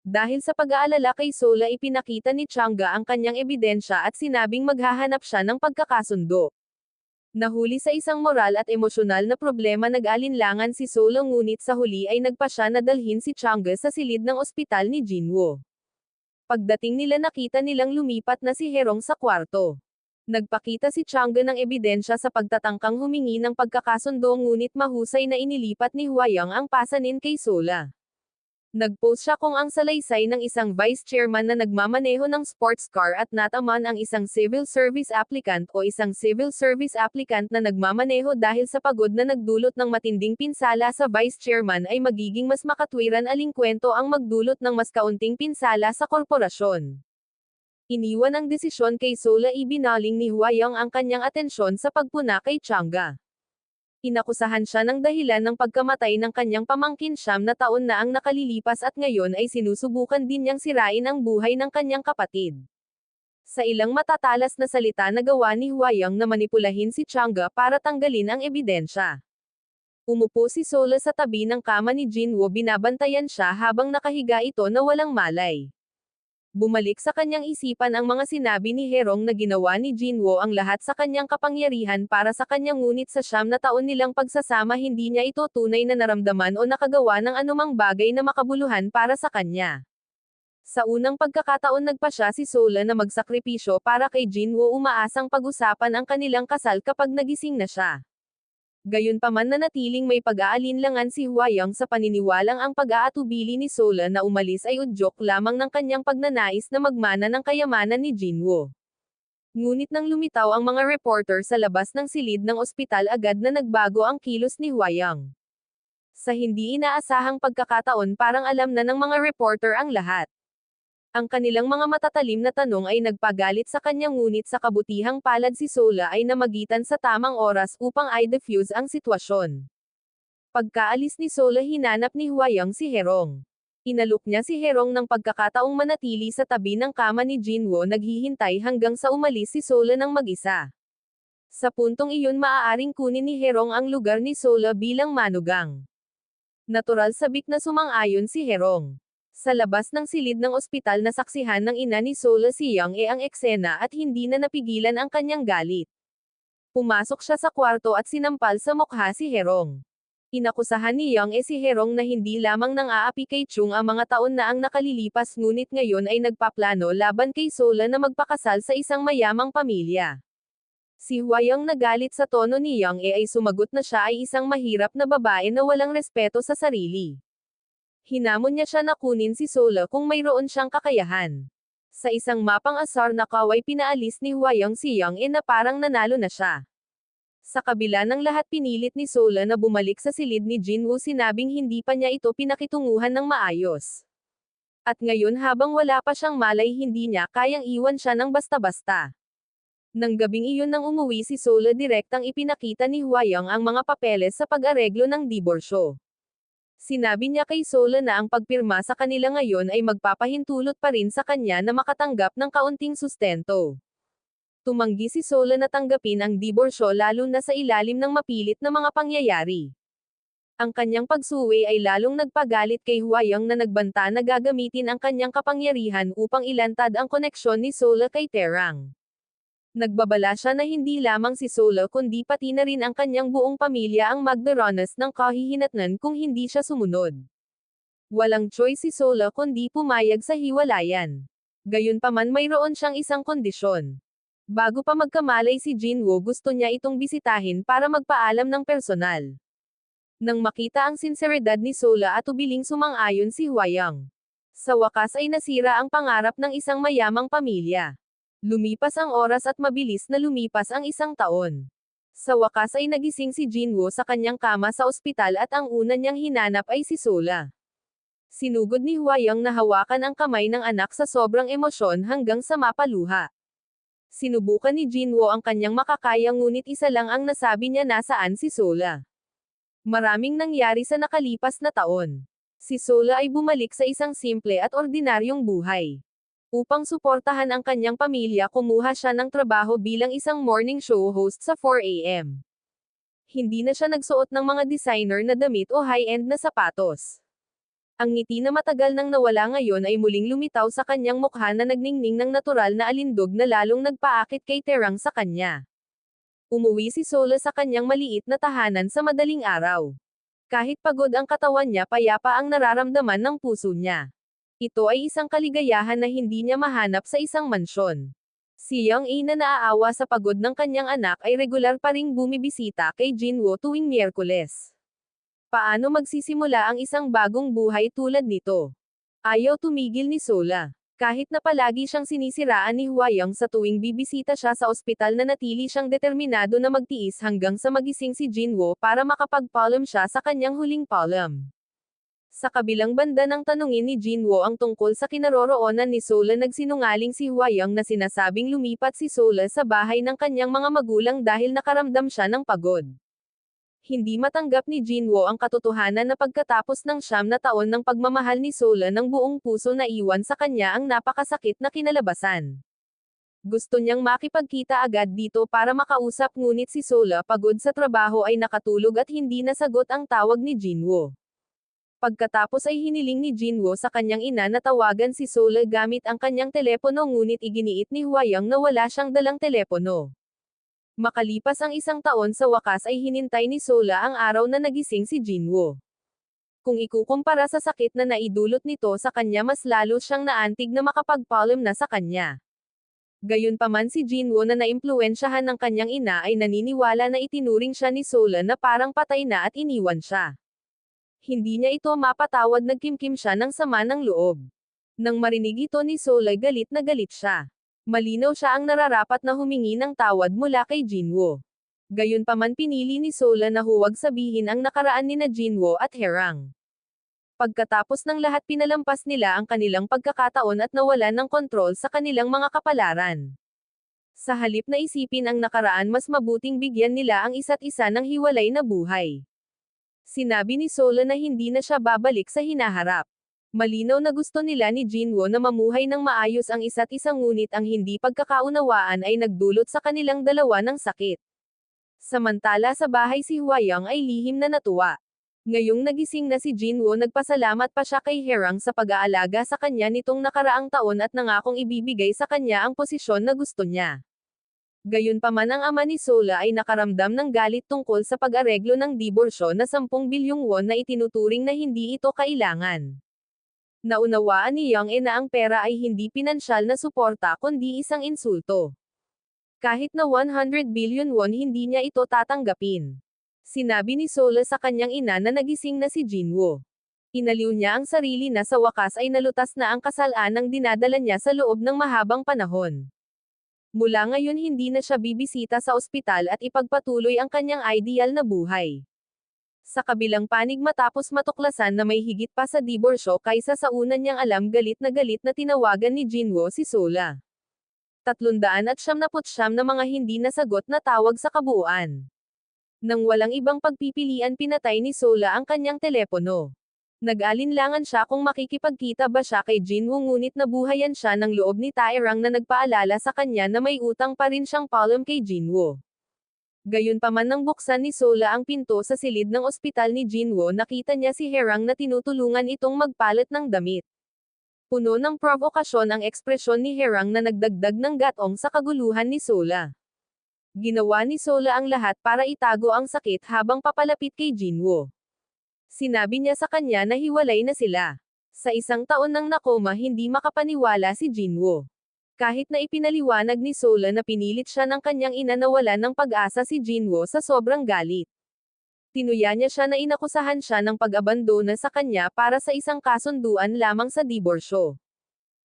Dahil sa pag-aalala kay Sola, ipinakita ni Changga ang kanyang ebidensya at sinabing maghahanap siya ng pagkakasundo. Nahuli sa isang moral at emosyonal na problema, nag-alinlangan si Sola, ngunit sa huli ay nagpa siya na dalhin si Changga sa silid ng ospital ni Jinwo. Pagdating nila, nakita nilang lumipat na si Herong sa kwarto. Nagpakita si Changga ng ebidensya sa pagtatangkang humingi ng pagkakasundo, ngunit mahusay na inilipat ni Huayang ang pasanin kay Sola. Nag-post siya kung ang salaysay ng isang vice chairman na nagmamaneho ng sports car at nataman ang isang civil service applicant o isang civil service applicant na nagmamaneho dahil sa pagod na nagdulot ng matinding pinsala sa vice chairman, ay magiging mas makatwiran alingkwento ang magdulot ng mas kaunting pinsala sa korporasyon. Iniwan ang desisyon kay Sola, ibinaling ni Huayang ang kanyang atensyon sa pagpuna kay Changga. Inakusahan siya ng dahilan ng pagkamatay ng kanyang pamangkin. 9 na taon na ang nakalilipas at ngayon ay sinusubukan din niyang sirain ang buhay ng kanyang kapatid. Sa ilang matatalas na salita, nagawa ni Huayang na manipulahin si Changga para tanggalin ang ebidensya. Umupo si Sola sa tabi ng kama ni Jinwoo, binabantayan siya habang nakahiga ito na walang malay. Bumalik sa kanyang isipan ang mga sinabi ni Herong na ginawa ni Jinwoo ang lahat sa kanyang kapangyarihan para sa kanyang, ngunit sa 9 na taon nilang pagsasama hindi niya ito tunay na naramdaman o nakagawa ng anumang bagay na makabuluhan para sa kanya. Sa unang pagkakataon nagpa siya si Sola na magsakripisyo para kay Jinwoo, umaasang pag-usapan ang kanilang kasal kapag nagising na siya. Gayunpaman nanatiling may pag-aalinlangan si Hwayong sa paniniwalang ang pag-aatubili ni Sola na umalis ay udyok lamang ng kanyang pagnanais na magmana ng kayamanan ni Jinwoo. Ngunit nang lumitaw ang mga reporter sa labas ng silid ng ospital, agad na nagbago ang kilos ni Hwayong. Sa hindi inaasahang pagkakataon, parang alam na ng mga reporter ang lahat. Ang kanilang mga matatalim na tanong ay nagpagalit sa kanya, ngunit sa kabutihang palad si Sola ay namagitan sa tamang oras upang i-defuse ang sitwasyon. Pagkaalis ni Sola, hinanap ni Hwayong si Herong. Inalok niya si Herong ng pagkakataong manatili sa tabi ng kama ni Jinwoo, naghihintay hanggang sa umalis si Sola ng mag-isa. Sa puntong iyon, maaaring kunin ni Herong ang lugar ni Sola bilang manugang. Natural sabik na sumang-ayon si Herong. Sa labas ng silid ng ospital, nasaksihan ng ina ni Sola si Young ang eksena at hindi na napigilan ang kanyang galit. Pumasok siya sa kwarto at sinampal sa mukha si Herong. Inakusahan ni Young si Herong na hindi lamang nang aapi kay Chung ang mga taon na ang nakalilipas, ngunit ngayon ay nagpaplano laban kay Sola na magpakasal sa isang mayamang pamilya. Si Hwayong, nagalit sa tono ni Young ay sumagot na siya ay isang mahirap na babae na walang respeto sa sarili. Hinamon niya siya na kunin si Sola kung mayroon siyang kakayahan. Sa isang mapang-asar na kaway, pinaalis ni Hwayong si Young na parang nanalo na siya. Sa kabila ng lahat, pinilit ni Sola na bumalik sa silid ni Jinwoo, sinabing hindi pa niya ito pinakitunguhan ng maayos. At ngayon, habang wala pa siyang malay, hindi niya kayang iwan siya ng basta-basta. Nang gabing iyon, nang umuwi si Sola, direktang ipinakita ni Hwayong ang mga papeles sa pag-areglo ng diborsyo. Sinabi niya kay Sola na ang pagpirma sa kanila ngayon ay magpapahintulot pa rin sa kanya na makatanggap ng kaunting sustento. Tumanggi si Sola na tanggapin ang diborsyo, lalo na sa ilalim ng mapilit na mga pangyayari. Ang kanyang pagsuwi ay lalong nagpagalit kay Hwayong na nagbanta na gagamitin ang kanyang kapangyarihan upang ilantad ang koneksyon ni Sola kay Terang. Nagbabala siya na hindi lamang si Sola kundi pati na rin ang kanyang buong pamilya ang magdaranas ng kahihinatnan kung hindi siya sumunod. Walang choice si Sola kundi pumayag sa hiwalayan. Gayunpaman, mayroon siyang isang kondisyon. Bago pa magkamalay si Jinwoo, gusto niya itong bisitahin para magpaalam ng personal. Nang makita ang sinseridad ni Sola at ubiling sumang-ayon si Hwayong, sa wakas ay nasira ang pangarap ng isang mayamang pamilya. Lumipas ang oras at mabilis na lumipas ang 1 taon. Sa wakas ay nagising si Jinwoo sa kanyang kama sa ospital at ang una niyang hinanap ay si Sola. Sinugod ni Hwayong na hawakan ang kamay ng anak sa sobrang emosyon hanggang sa mapaluha. Sinubukan ni Jinwoo ang kanyang makakaya, ngunit isa lang ang nasabi niya: nasaan si Sola? Maraming nangyari sa nakalipas na taon. Si Sola ay bumalik sa isang simple at ordinaryong buhay. Upang suportahan ang kanyang pamilya, kumuha siya ng trabaho bilang isang morning show host sa 4 AM. Hindi na siya nagsuot ng mga designer na damit o high-end na sapatos. Ang ngiti na matagal nang nawala ngayon ay muling lumitaw sa kanyang mukha na nagningning ng natural na alindog na lalong nagpaakit kay Terang sa kanya. Umuwi si Sola sa kanyang maliit na tahanan sa madaling araw. Kahit pagod ang katawan niya, payapa ang nararamdaman ng puso niya. Ito ay isang kaligayahan na hindi niya mahanap sa isang mansyon. Si Young na naaawa sa pagod ng kanyang anak ay regular pa ring bumibisita kay Jinwoo tuwing Miyerkules. Paano magsisimula ang isang bagong buhay tulad nito? Ayaw tumigil ni Sola. Kahit na palagi siyang sinisiraan ni Hwayong sa tuwing bibisita siya sa ospital, nanatili siyang determinado na magtiis hanggang sa magising si Jinwoo para makapag-paalam siya sa kanyang huling paalam. Sa kabilang banda ng tanungin ni Jinwoo ang tungkol sa kinaroroonan ni Sola, nagsinungaling si Hwayong na sinasabing lumipat si Sola sa bahay ng kanyang mga magulang dahil nakaramdam siya ng pagod. Hindi matanggap ni Jinwoo ang katotohanan na pagkatapos ng 9 taon ng pagmamahal ni Sola ng buong puso, na iwan sa kanya ang napakasakit na kinalabasan. Gusto niyang makipagkita agad dito para makausap ngunit si Sola pagod sa trabaho ay nakatulog at hindi nasagot ang tawag ni Jinwoo. Pagkatapos ay hiniling ni Jinwoo sa kanyang ina na tawagan si Sola gamit ang kanyang telepono ngunit iginiit ni Hwayang na wala siyang dalang telepono. Makalipas ang isang taon sa wakas ay hinintay ni Sola ang araw na nagising si Jinwoo. Kung ikukumpara sa sakit na naidulot nito sa kanya mas lalo siyang naantig na makapagpaalam na sa kanya. Gayunpaman si Jinwoo na naimpluwensyahan ng kanyang ina ay naniniwala na itinuring siya ni Sola na parang patay na at iniwan siya. Hindi niya ito mapatawad nagkimkim siya ng sama ng loob. Nang marinig ito ni Sola galit na galit siya. Malinaw siya ang nararapat na humingi ng tawad mula kay Jinwoo. Gayunpaman pinili ni Sola na huwag sabihin ang nakaraan nina Jinwoo at Herang. Pagkatapos ng lahat pinalampas nila ang kanilang pagkakataon at nawalan ng kontrol sa kanilang mga kapalaran. Sa halip na isipin ang nakaraan mas mabuting bigyan nila ang isa't isa ng hiwalay na buhay. Sinabi ni Sola na hindi na siya babalik sa hinaharap. Malinaw na gusto nila ni Jinwoo na mamuhay ng maayos ang isa't isa ngunit ang hindi pagkakaunawaan ay nagdulot sa kanilang dalawa ng sakit. Samantala sa bahay si Hwayang ay lihim na natuwa. Ngayong nagising na si Jinwoo nagpasalamat pa siya kay Herang sa pag-aalaga sa kanya nitong nakaraang taon at nangakong ibibigay sa kanya ang posisyon na gusto niya. Gayunpaman ang ama ni Sola ay nakaramdam ng galit tungkol sa pag-areglo ng diborsyo na 10 bilyong won na itinuturing na hindi ito kailangan. Naunawaan ni Young na ang pera ay hindi pinansyal na suporta kundi isang insulto. Kahit na 100 billion won hindi niya ito tatanggapin. Sinabi ni Sola sa kanyang ina na nagising na si Jinwoo. Inaliw niya ang sarili na sa wakas ay nalutas na ang kasalanang dinadala niya sa loob ng mahabang panahon. Mula ngayon hindi na siya bibisita sa ospital at ipagpatuloy ang kanyang ideal na buhay. Sa kabilang panig matapos matuklasan na may higit pa sa diborsyo kaysa sa una niyang alam galit na tinawagan ni Jinwoo si Sola. 379 na mga hindi nasagot na tawag sa kabuuan. Nang walang ibang pagpipilian pinatay ni Sola ang kanyang telepono. Nag-alinlangan siya kung makikipagkita ba siya kay Jinwoo ngunit nabuhayan siya ng loob ni Taerang na nagpaalala sa kanya na may utang pa rin siyang paalam kay Jinwoo. Gayunpaman nang buksan ni Sola ang pinto sa silid ng ospital ni Jinwoo nakita niya si Herang na tinutulungan itong magpalit ng damit. Puno ng provokasyon ang ekspresyon ni Herang na nagdagdag ng gatong sa kaguluhan ni Sola. Ginawa ni Sola ang lahat para itago ang sakit habang papalapit kay Jinwoo. Sinabi niya sa kanya na hiwalay na sila. Sa isang taon ng nakoma hindi makapaniwala si Jinwoo. Kahit na ipinaliwanag ni Sola na pinilit siya ng kanyang ina na wala ng pag-asa si Jinwoo sa sobrang galit. Tinuya niya siya na inakusahan siya ng pag-abandona sa kanya para sa isang kasunduan lamang sa diborsyo.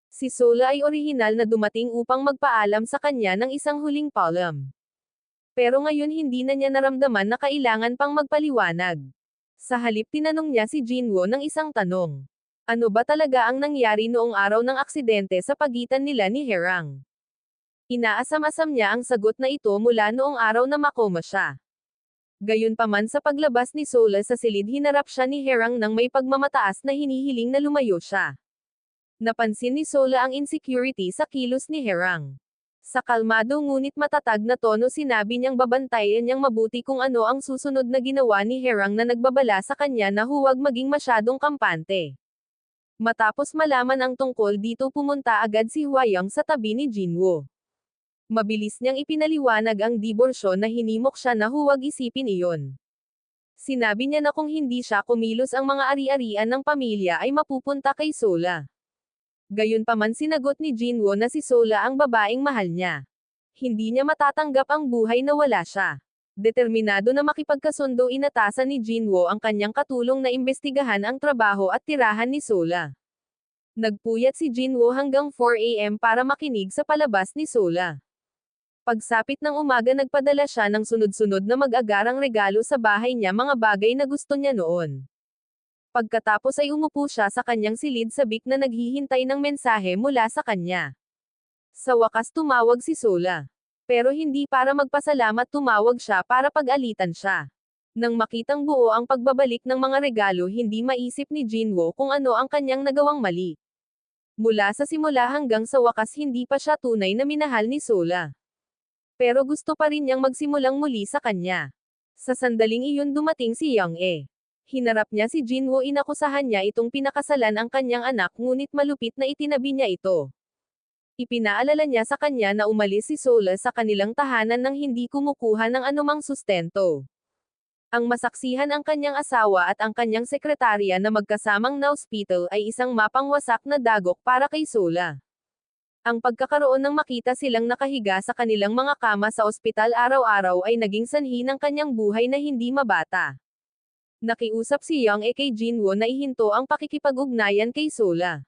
Si Sola ay orihinal na dumating upang magpaalam sa kanya ng isang huling paalam. Pero ngayon hindi na niya naramdaman na kailangan pang magpaliwanag. Sa halip tinanong niya si Jinwoo ng isang tanong. Ano ba talaga ang nangyari noong araw ng aksidente sa pagitan nila ni Herang? Inaasam-asam niya ang sagot na ito mula noong araw na makoma siya. Gayunpaman sa paglabas ni Sola sa silid hinarap siya ni Herang nang may pagmamataas na hinihiling na lumayo siya. Napansin ni Sola ang insecurity sa kilos ni Herang. Sa kalmado ngunit matatag na tono sinabi niyang babantayan niyang mabuti kung ano ang susunod na ginawa ni Herang na nagbabala sa kanya na huwag maging masyadong kampante. Matapos malaman ang tungkol dito pumunta agad si Hwayang sa tabi ni Jinwoo. Mabilis niyang ipinaliwanag ang diborsyo na hinimok siya na huwag isipin iyon. Sinabi niya na kung hindi siya kumilos ang mga ari-arian ng pamilya ay mapupunta kay Sola. Gayunpaman sinagot ni Jinwoo na si Sola ang babaeng mahal niya. Hindi niya matatanggap ang buhay na wala siya. Determinado na makipagkasundo inatasan ni Jinwoo ang kanyang katulong na imbestigahan ang trabaho at tirahan ni Sola. Nagpuyat si Jinwoo hanggang 4 AM para makinig sa palabas ni Sola. Pagsapit ng umaga nagpadala siya ng sunod-sunod na mag-agarang regalo sa bahay niya mga bagay na gusto niya noon. Pagkatapos ay umupo siya sa kanyang silid sabik na naghihintay ng mensahe mula sa kanya. Sa wakas tumawag si Sola. Pero hindi para magpasalamat tumawag siya para pag-alitan siya. Nang makitang buo ang pagbabalik ng mga regalo hindi maisip ni Jinwoo kung ano ang kanyang nagawang mali. Mula sa simula hanggang sa wakas hindi pa siya tunay na minahal ni Sola. Pero gusto pa rin niyang magsimulang muli sa kanya. Sa sandaling iyon dumating si Young E. Hinarap niya si Jinwoo, inakusahan niya itong pinakasalan ang kanyang anak ngunit malupit na itinabi niya ito. Ipinaalala niya sa kanya na umalis si Sola sa kanilang tahanan nang hindi kumukuha ng anumang sustento. Ang masaksihan ang kanyang asawa at ang kanyang sekretarya na magkasamang na ospital ay isang mapangwasak na dagok para kay Sola. Ang pagkakaroon ng makita silang nakahiga sa kanilang mga kama sa ospital araw-araw ay naging sanhi ng kanyang buhay na hindi mabata. Nakiusap si Young E kay Jinwoo na ihinto ang pakikipag-ugnayan kay Sola.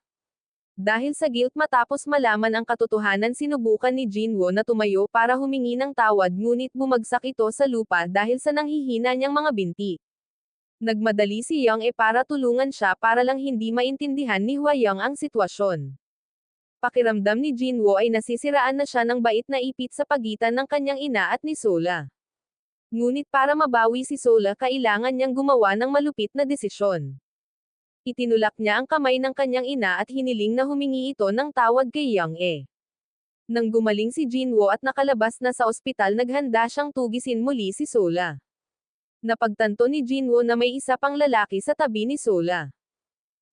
Dahil sa guilt matapos malaman ang katotohanan, sinubukan ni Jinwoo na tumayo para humingi ng tawad ngunit bumagsak ito sa lupa dahil sa nanghihina niyang mga binti. Nagmadali si Young E para tulungan siya para lang hindi maintindihan ni Hwa-young ang sitwasyon. Pakiramdam ni Jinwoo ay nasisiraan na siya ng bait na ipit sa pagitan ng kanyang ina at ni Sola. Ngunit para mabawi si Sola kailangan niyang gumawa ng malupit na desisyon. Itinulak niya ang kamay ng kanyang ina at hiniling na humingi ito ng tawad kay Young E. Nang gumaling si Jinwoo at nakalabas na sa ospital, naghanda siyang tugisin muli si Sola. Napagtanto ni Jinwoo na may isa pang lalaki sa tabi ni Sola.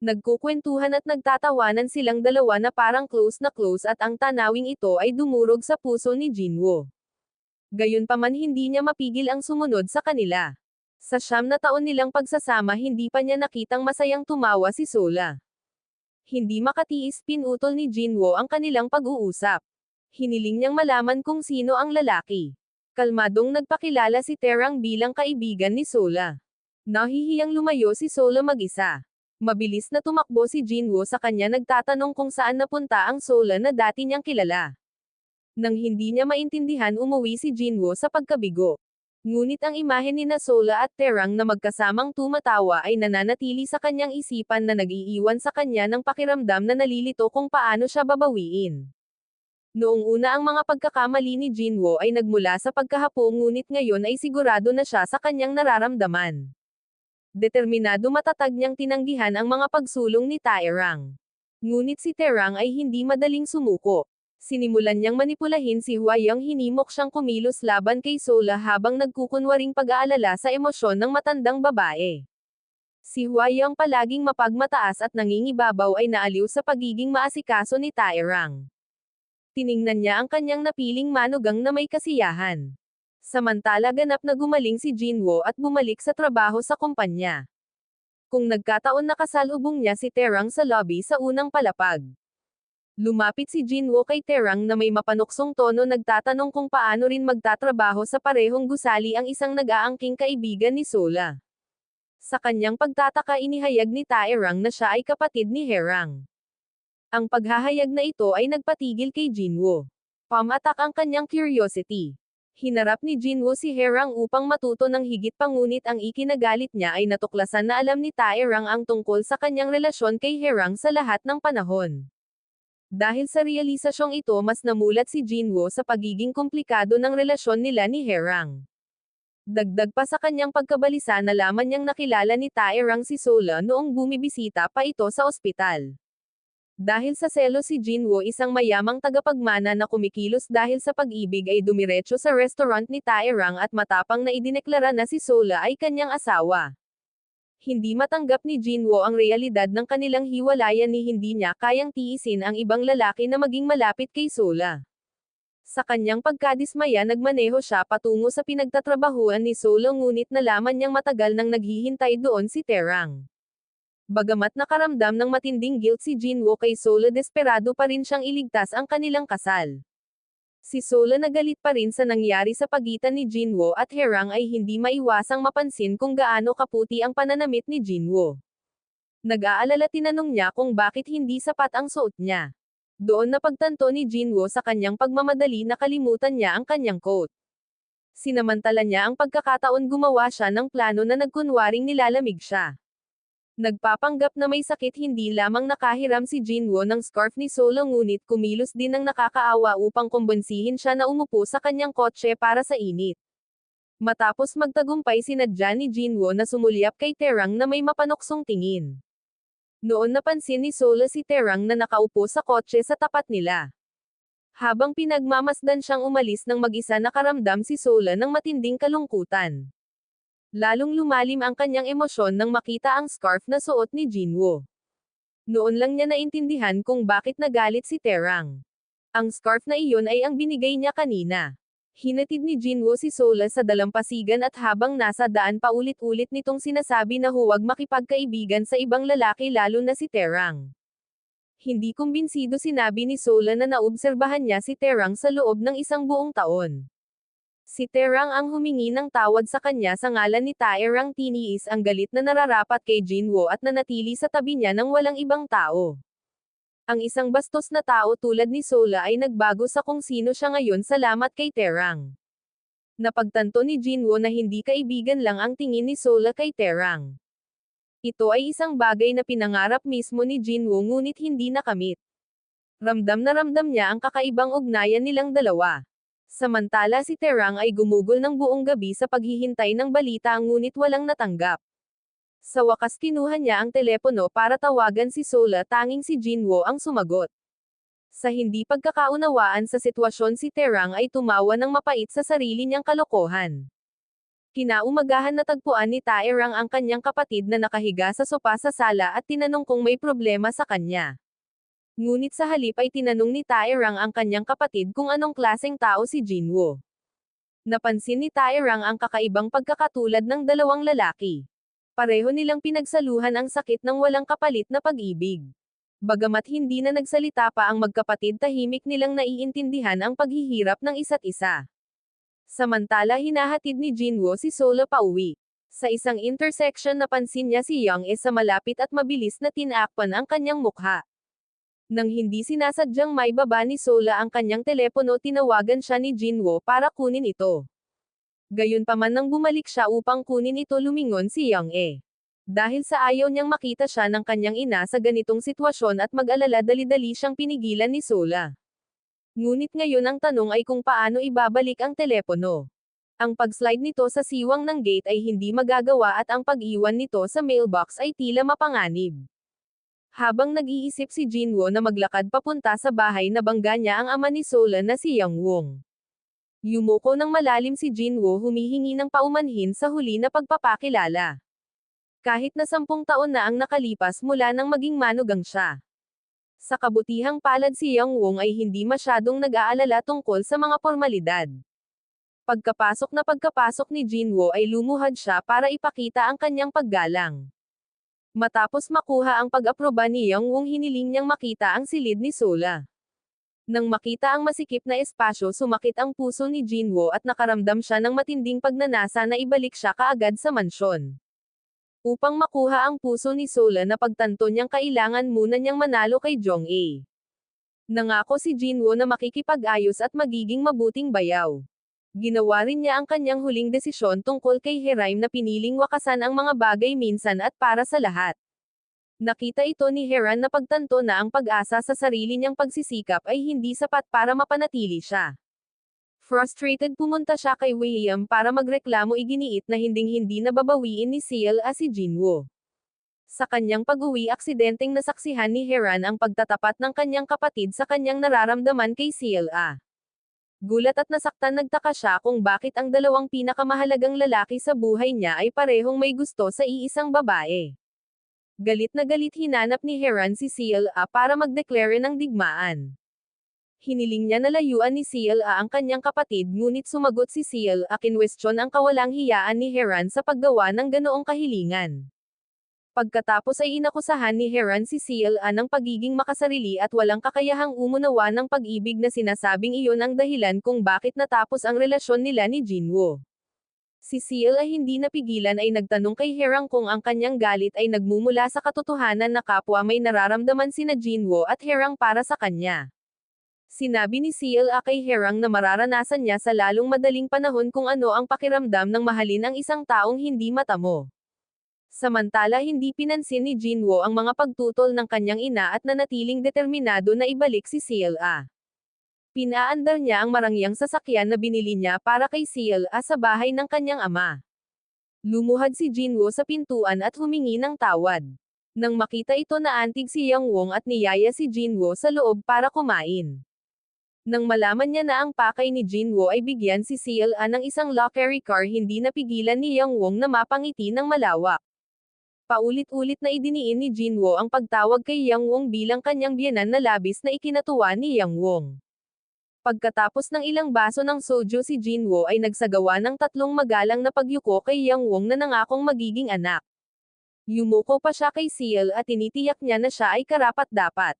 Nagkukwentuhan at nagtatawanan silang dalawa na parang close na close at ang tanawing ito ay dumurog sa puso ni Jinwoo. Gayunpaman hindi niya mapigil ang sumunod sa kanila. Sa 9 na taon nilang pagsasama hindi pa niya nakitang masayang tumawa si Sola. Hindi makatiis, pinutol ni Jinwoo ang kanilang pag-uusap. Hiniling niyang malaman kung sino ang lalaki. Kalmadong nagpakilala si Terang bilang kaibigan ni Sola. Nahihiyang lumayo si Sola mag-isa. Mabilis na tumakbo si Jinwoo sa kanya, nagtatanong kung saan napunta ang Sola na dati niyang kilala. Nang hindi niya maintindihan, umuwi si Jinwoo sa pagkabigo. Ngunit ang imahe ni Sola at Terang na magkasamang tumatawa ay nananatili sa kanyang isipan na nag-iiwan sa kanya ng pakiramdam na nalilito kung paano siya babawiin. Noong una ang mga pagkakamali ni Jinwoo ay nagmula sa pagkahapo, ngunit ngayon ay sigurado na siya sa kanyang nararamdaman. Determinado, matatag niyang tinanggihan ang mga pagsulong ni Terang. Ngunit si Terang ay hindi madaling sumuko. Sinimulan niyang manipulahin si Hwa-young, hinimok siyang kumilos laban kay Sola habang nagkukunwaring pag-aalala sa emosyon ng matandang babae. Si Hwa-young, palaging mapagmataas at nangingibabaw, ay naaliw sa pagiging maasikaso ni Terang. Tiningnan niya ang kanyang napiling manugang na may kasiyahan. Samantala ganap na gumaling si Jinwoo at bumalik sa trabaho sa kumpanya. Kung nagkataon, nakasalubong niya si Terang sa lobby sa unang palapag. Lumapit si Jinwoo kay Terang na may mapanuksong tono, nagtatanong kung paano rin magtatrabaho sa parehong gusali ang isang nag-aangking kaibigan ni Sola. Sa kanyang pagtataka, inihayag ni Terang na siya ay kapatid ni Herang. Ang paghahayag na ito ay nagpatigil kay Jinwoo. Pamatak ang kanyang curiosity. Hinarap ni Jinwoo si Herang upang matuto ng higit pa, ngunit ang ikinagalit niya ay natuklasan na alam ni Terang ang tungkol sa kanyang relasyon kay Herang sa lahat ng panahon. Dahil sa realisasyong ito, mas namulat si Jinwoo sa pagiging komplikado ng relasyon nila ni Herang. Dagdag pa sa kanyang pagkabalisa, nalaman niyang nakilala ni Terang si Sola noong bumibisita pa ito sa ospital. Dahil sa selos, si Jinwoo, isang mayamang tagapagmana na kumikilos dahil sa pag-ibig, ay dumiretso sa restaurant ni Terang at matapang na idineklara na si Sola ay kanyang asawa. Hindi matanggap ni Jinwoo ang realidad ng kanilang hiwalayan, ni hindi niya kayang tiisin ang ibang lalaki na maging malapit kay Sola. Sa kanyang pagkadismaya, nagmaneho siya patungo sa pinagtatrabahuan ni Sola, ngunit nalaman niyang matagal nang naghihintay doon si Terang. Bagamat nakaramdam ng matinding guilt si Jinwoo kay Sola, desperado pa rin siyang iligtas ang kanilang kasal. Si Sola, nagalit pa rin sa nangyari sa pagitan ni Jinwoo at Herang, ay hindi maiwasang mapansin kung gaano kaputi ang pananamit ni Jinwoo. Nag-aalala, tinanong niya kung bakit hindi sapat ang suot niya. Doon napagtanto ni Jinwoo sa kanyang pagmamadali na kalimutan niya ang kanyang coat. Sinamantala niya ang pagkakataon, gumawa siya ng plano na nagkunwaring nilalamig siya. Nagpapanggap na may sakit, hindi lamang nakahiram si Jinwoo ng scarf ni Sola, ngunit kumilos din ng nakakaawa upang kumbensihin siya na umupo sa kanyang kotse para sa init. Matapos magtagumpay, sinadya ni Jinwoo na sumulyap kay Terang na may mapanuksong tingin. Noon napansin ni Sola si Terang na nakaupo sa kotse sa tapat nila. Habang pinagmamasdan siyang umalis ng mag-isa, nakaramdam si Sola ng matinding kalungkutan. Lalong lumalim ang kanyang emosyon nang makita ang scarf na suot ni Jinwoo. Noon lang niya naintindihan kung bakit nagalit si Terang. Ang scarf na iyon ay ang binigay niya kanina. Hinatid ni Jinwoo si Sola sa dalampasigan at habang nasa daan paulit-ulit nitong sinasabi na huwag makipagkaibigan sa ibang lalaki lalo na si Terang. Hindi kumbinsido sinabi ni Sola na naobserbahan niya si Terang sa loob ng isang buong taon. Si Terang ang humingi ng tawad sa kanya sa ngalan ni Taerang. Tiniis ang galit na nararapat kay Jinwoo at nanatili sa tabi niya nang walang ibang tao. Ang isang bastos na tao tulad ni Sola ay nagbago sa kung sino siya ngayon salamat kay Terang. Napagtanto ni Jinwoo na hindi kaibigan lang ang tingin ni Sola kay Terang. Ito ay isang bagay na pinangarap mismo ni Jinwoo ngunit hindi nakamit. Ramdam na ramdam niya ang kakaibang ugnayan nilang dalawa. Samantala si Terang ay gumugol ng buong gabi sa paghihintay ng balita ngunit walang natanggap. Sa wakas kinuha niya ang telepono para tawagan si Sola, tanging si Jinwoo ang sumagot. Sa hindi pagkakaunawaan sa sitwasyon, si Terang ay tumawa ng mapait sa sarili niyang kalokohan. Kinaumagahan natagpuan ni Taerang ang kanyang kapatid na nakahiga sa sopa sa sala at tinanong kung may problema sa kanya. Ngunit sa halip ay tinanong ni Taerang ang kanyang kapatid kung anong klaseng tao si Jinwoo. Napansin ni Taerang ang kakaibang pagkakatulad ng dalawang lalaki. Pareho nilang pinagsaluhan ang sakit ng walang kapalit na pag-ibig. Bagamat hindi na nagsalita pa ang magkapatid, tahimik nilang naiintindihan ang paghihirap ng isa't isa. Samantala hinahatid ni Jinwoo si Sola pauwi. Sa isang intersection napansin niya si Young-e sa malapit at mabilis na tinakpan ang kanyang mukha. Nang hindi sinasadyang may baba ni Sola ang kanyang telepono, tinawagan siya ni Jinwoo para kunin ito. Gayunpaman nang bumalik siya upang kunin ito, lumingon si Young-e. Dahil sa ayaw niyang makita siya ng kanyang ina sa ganitong sitwasyon at mag-alala, dali-dali siyang pinigilan ni Sola. Ngunit ngayon ang tanong ay kung paano ibabalik ang telepono. Ang pag-slide nito sa siwang ng gate ay hindi magagawa at ang pag-iwan nito sa mailbox ay tila mapanganib. Habang nag-iisip si Jinwoo na maglakad papunta sa bahay, nabangga niya ang ama ni Sola na si Young-won. Yumuko ng malalim si Jinwoo, humihingi ng paumanhin sa huli na pagpapakilala. Kahit na 10 taon na ang nakalipas mula nang maging manugang siya. Sa kabutihang palad, si Young-won ay hindi masyadong nag-aalala tungkol sa mga formalidad. Pagkapasok ni Jinwoo ay lumuhad siya para ipakita ang kanyang paggalang. Matapos makuha ang pag-aproba ni Young-won, hiniling niyang makita ang silid ni Sola. Nang makita ang masikip na espasyo, sumakit ang puso ni Jinwoo at nakaramdam siya ng matinding pagnanasa na ibalik siya kaagad sa mansyon. Upang makuha ang puso ni Sola, napagtanto niyang kailangan muna niyang manalo kay Jong-a. Nangako si Jinwoo na makikipag-ayos at magiging mabuting bayaw. Ginawa rin niya ang kanyang huling desisyon tungkol kay Heraim na piniling wakasan ang mga bagay minsan at para sa lahat. Nakita ito ni Heran na pagtanto na ang pag-asa sa sarili niyang pagsisikap ay hindi sapat para mapanatili siya. Frustrated, pumunta siya kay William para magreklamo. Iginiit na hinding-hindi nababawiin ni CLA si Jinwoo. Sa kanyang pag-uwi, aksidenteng nasaksihan ni Heran ang pagtatapat ng kanyang kapatid sa kanyang nararamdaman kay CLA. Gulat at nasaktan, nagtaka siya kung bakit ang dalawang pinakamahalagang lalaki sa buhay niya ay parehong may gusto sa iisang babae. Galit na galit, hinanap ni Heran si CLA para magdeklare ng digmaan. Hiniling niya na layuan ni CLA ang kanyang kapatid, ngunit sumagot si CLA, kinwestiyon ang kawalang hiyaan ni Heran sa paggawa ng ganoong kahilingan. Pagkatapos ay inakusahan ni Heran si CLA ng pagiging makasarili at walang kakayahang umunawa ng pag-ibig na sinasabing iyon ang dahilan kung bakit natapos ang relasyon nila ni Jinwoo. Si CLA hindi napigilan ay nagtanong kay Heran kung ang kanyang galit ay nagmumula sa katotohanan na kapwa may nararamdaman sina Jinwoo at Heran para sa kanya. Sinabi ni CLA kay Heran na mararanasan niya sa lalong madaling panahon kung ano ang pakiramdam ng mahalin ang isang taong hindi matamo. Samantala hindi pinansin ni Jinwoo ang mga pagtutol ng kanyang ina at nanatiling determinado na ibalik si CLA. Pinaandar niya ang marangyang sasakyan na binili niya para kay CLA sa bahay ng kanyang ama. Lumuhad si Jinwoo sa pintuan at humingi ng tawad. Nang makita ito na antig si Yang Wong at niyaya si Jinwoo sa loob para kumain. Nang malaman niya na ang pakay ni Jinwoo ay bigyan si CLA ng isang luxury car, hindi napigilan ni Yang Wong na mapangiti ng malawak. Paulit-ulit na idiniin ni Jinwoo ang pagtawag kay Yang Wong bilang kanyang biyenan na labis na ikinatuwa ni Yang Wong. Pagkatapos ng ilang baso ng soju, si Jinwoo ay nagsagawa ng 3 magalang na pagyuko kay Yang Wong na nangakong magiging anak. Yumuko pa siya kay CLA at tinitiyak niya na siya ay karapat-dapat.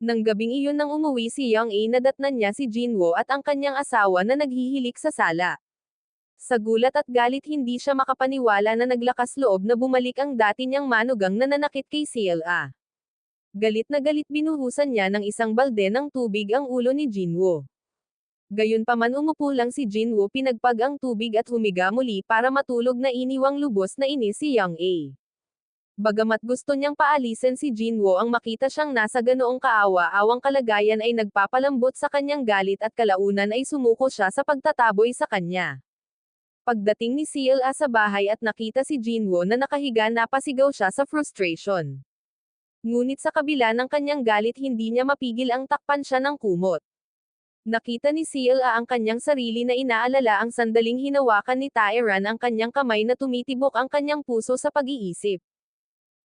Nang gabing iyon nang umuwi si Young A, nadatnan niya si Jinwoo at ang kanyang asawa na naghihilik sa sala. Sa gulat at galit, hindi siya makapaniwala na naglakas loob na bumalik ang dati niyang manugang na nanakit kay CLA. Galit na galit, binuhusan niya ng isang balde ng tubig ang ulo ni Jinwoo. Gayunpaman, umupo lang si Jinwoo, pinagpag ang tubig at humiga muli para matulog na iniwang lubos na inis si Young A. Bagamat gusto niyang paalisin si Jinwoo, ang makita siyang nasa ganoong kaawa-awang kalagayan ay nagpapalambot sa kanyang galit at kalaunan ay sumuko siya sa pagtataboy sa kanya. Pagdating ni CLA sa bahay at nakita si Jinwoo na nakahiga, napasigaw siya sa frustration. Ngunit sa kabila ng kanyang galit, hindi niya mapigil ang takpan siya ng kumot. Nakita ni CLA ang kanyang sarili na inaalala ang sandaling hinawakan ni Taeran ang kanyang kamay na tumitibok ang kanyang puso sa pag-iisip.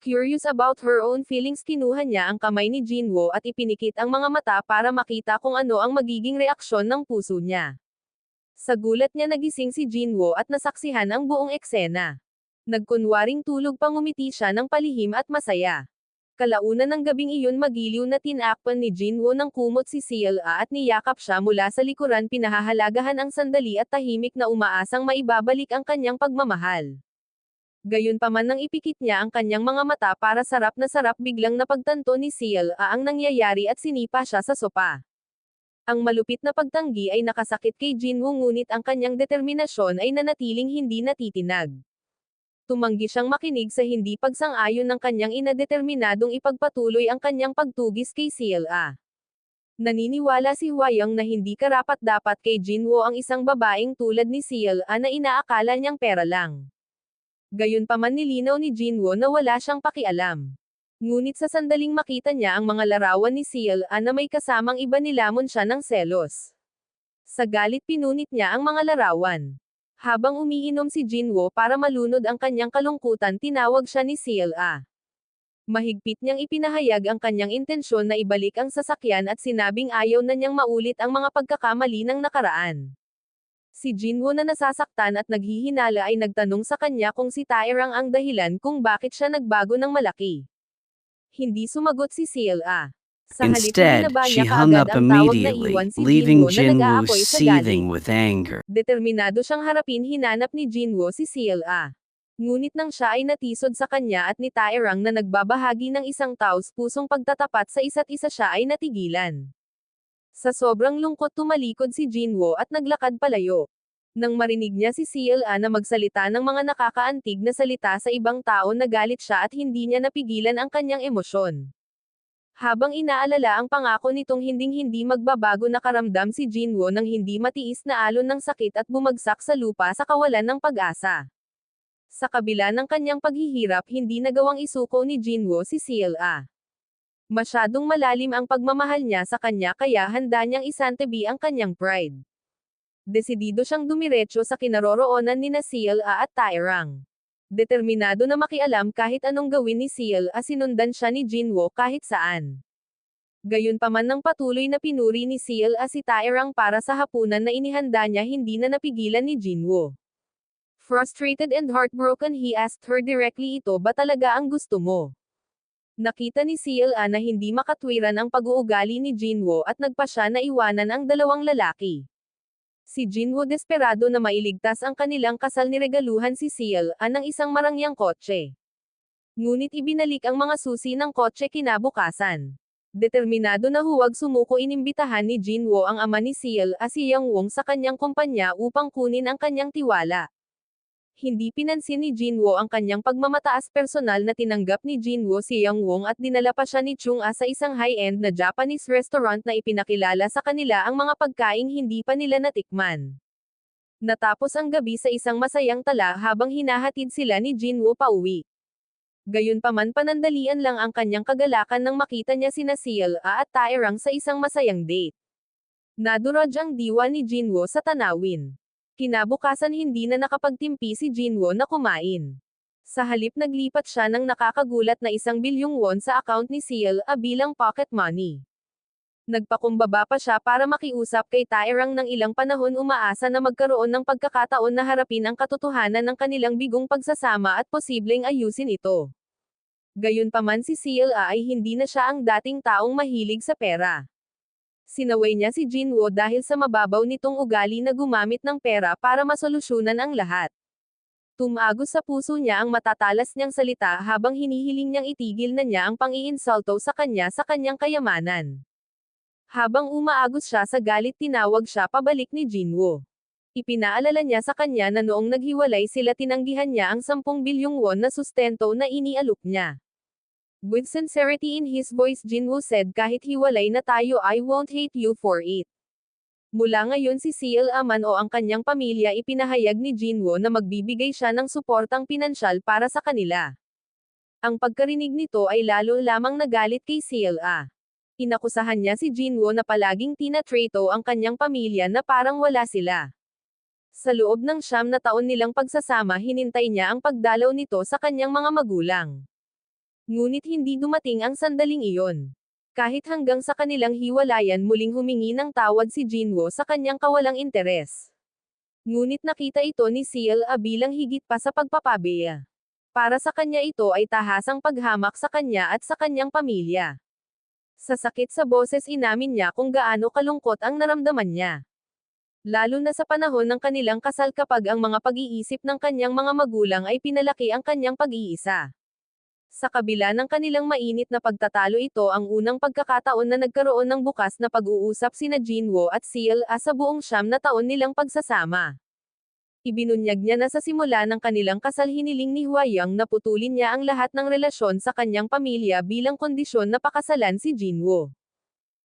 Curious about her own feelings, kinuha niya ang kamay ni Jinwoo at ipinikit ang mga mata para makita kung ano ang magiging reaksyon ng puso niya. Sa gulat niya, nagising si Jinwoo at nasaksihan ang buong eksena. Nagkunwaring tulog, pangumiti siya ng palihim at masaya. Kalaunan ng gabing iyon, magiliw na tinakpan ni Jinwoo ng kumot si CLA at niyakap siya mula sa likuran, pinahahalagahan ang sandali at tahimik na umaasang maibabalik ang kanyang pagmamahal. Gayunpaman, nang ipikit niya ang kanyang mga mata para sarap na sarap, biglang napagtanto ni CLA ang nangyayari at sinipa siya sa sopa. Ang malupit na pagtanggi ay nakasakit kay Jinwoo, ngunit ang kanyang determinasyon ay nanatiling hindi natitinag. Tumanggi siyang makinig sa hindi pagsang-ayon ng kanyang ina, determinadong ipagpatuloy ang kanyang pagtugis kay CLA. Naniniwala si Hwayong na hindi karapat-dapat kay Jinwoo ang isang babaeng tulad ni CLA na inaakala niyang pera lang. Gayunpaman, nilinaw ni Jinwoo na wala siyang pakialam. Ngunit sa sandaling makita niya ang mga larawan ni CLA na may kasamang iba, nilamon siya ng selos. Sa galit, pinunit niya ang mga larawan. Habang umiinom si Jinwoo para malunod ang kanyang kalungkutan, tinawag siya ni CLA. Mahigpit niyang ipinahayag ang kanyang intensyon na ibalik ang sasakyan at sinabing ayaw na niyang maulit ang mga pagkakamali ng nakaraan. Si Jinwoo na nasasaktan at naghihinala ay nagtanong sa kanya kung si Taerang ang dahilan kung bakit siya nagbago ng malaki. Hindi sumagot si CLA. Sa halip, Instead, hinaba she niya hung kaagad up ang tawag na immediately, iwan si leaving Jinwoo na Jinwoo nag-aapoy sa galit. seething with anger. Determinado siyang harapin, hinanap ni Jinwoo si CLA. Ngunit nang siya ay natisod sa kanya at ni Taerang na nagbabahagi ng isang taos-pusong pagtatapat sa isa't isa, siya ay natigilan. Sa sobrang lungkot, tumalikod si Jinwoo at naglakad palayo. Nang marinig niya si CLA na magsalita ng mga nakakaantig na salita sa ibang tao, nagalit siya at hindi niya napigilan ang kanyang emosyon. Habang inaalala ang pangako nitong hinding-hindi magbabago, nakaramdam si Jinwoo ng hindi matiis na alon ng sakit at bumagsak sa lupa sa kawalan ng pag-asa. Sa kabila ng kanyang paghihirap, hindi nagawang isuko ni Jinwoo si CLA. Masyadong malalim ang pagmamahal niya sa kanya, kaya handa niyang isantabi ang kanyang pride. Desidido siyang dumiretso sa kinaroroonan nina CLA at Taerang. Determinado na makialam kahit anong gawin ni CLA, sinundan siya ni Jinwoo kahit saan. Gayunpaman, nang patuloy na pinuri ni CLA si Taerang para sa hapunan na inihanda niya, hindi na napigilan ni Jinwoo. Frustrated and heartbroken, he asked her directly, "Ito ba talaga ang gusto mo?" Nakita ni CLA na hindi makatwiran ang pag-uugali ni Jinwoo at nagpa siya na iwanan ang dalawang lalaki. Si Jinwoo, desperado na mailigtas ang kanilang kasal, niregaluhan si CLA ng isang marangyang kotse. Ngunit ibinalik ang mga susi ng kotse kinabukasan. Determinado na huwag sumuko, inimbitahan ni Jinwoo ang ama ni CLA, si Yang Wong, sa kanyang kumpanya upang kunin ang kanyang tiwala. Hindi pinansin ni Jinwoo ang kanyang pagmamataas, personal na tinanggap ni Jinwoo si Yang Wong at dinala pa siya ni Chung-a sa isang high-end na Japanese restaurant na ipinakilala sa kanila ang mga pagkaing hindi pa nila natikman. Natapos ang gabi sa isang masayang tala habang hinahatid sila ni Jinwoo pauwi. Gayunpaman panandalian lang ang kanyang kagalakan nang makita niya sina CLA at Taerang sa isang masayang date. Nadurog ang diwa ni Jinwoo sa tanawin. Kinabukasan hindi na nakapagtimpi si Jinwoo na kumain. Sa halip naglipat siya ng nakakagulat na 1 bilyong won sa account ni CLA bilang pocket money. Nagpakumbaba pa siya para makiusap kay Taerang ng ilang panahon umaasa na magkaroon ng pagkakataon na harapin ang katotohanan ng kanilang bigong pagsasama at posibleng ayusin ito. Gayunpaman si CLA ay hindi na siya ang dating taong mahilig sa pera. Sinaway niya si Jinwoo dahil sa mababaw nitong ugali na gumamit ng pera para masolusyonan ang lahat. Tumagos sa puso niya ang matatalas niyang salita habang hinihiling niyang itigil na niya ang pang-iinsulto sa kanyang kayamanan. Habang umaagos siya sa galit tinawag siya pabalik ni Jinwoo. Ipinaalala niya sa kanya na noong naghiwalay sila tinanggihan niya ang 10 bilyong won na sustento na inialok niya. With sincerity in his voice Jinwoo said kahit hiwalay na tayo I won't hate you for it. Mula ngayon si CLA man o ang kanyang pamilya ipinahayag ni Jinwoo na magbibigay siya ng suportang pinansyal para sa kanila. Ang pagkarinig nito ay lalo lamang nagalit kay CLA. Inakusahan niya si Jinwoo na palaging tinatrato ang kanyang pamilya na parang wala sila. Sa loob ng 9 na taon nilang pagsasama hinintay niya ang pagdalaw nito sa kanyang mga magulang. Ngunit hindi dumating ang sandaling iyon. Kahit hanggang sa kanilang hiwalayan muling humingi ng tawad si Jinwoo sa kanyang kawalang interes. Ngunit nakita ito ni CLA bilang higit pa sa pagpapabeya. Para sa kanya ito ay tahasang paghamak sa kanya at sa kanyang pamilya. Sa sakit sa boses inamin niya kung gaano kalungkot ang naramdaman niya. Lalo na sa panahon ng kanilang kasal kapag ang mga pag-iisip ng kanyang mga magulang ay pinalaki ang kanyang pag-iisa. Sa kabila ng kanilang mainit na pagtatalo ito ang unang pagkakataon na nagkaroon ng bukas na pag-uusap sina Jinwoo at CLA sa buong 9 na taon nilang pagsasama. Ibinunyag niya na sa simula ng kanilang kasal hiniling ni Hwayang na putulin niya ang lahat ng relasyon sa kanyang pamilya bilang kondisyon na pakasalan si Jinwoo.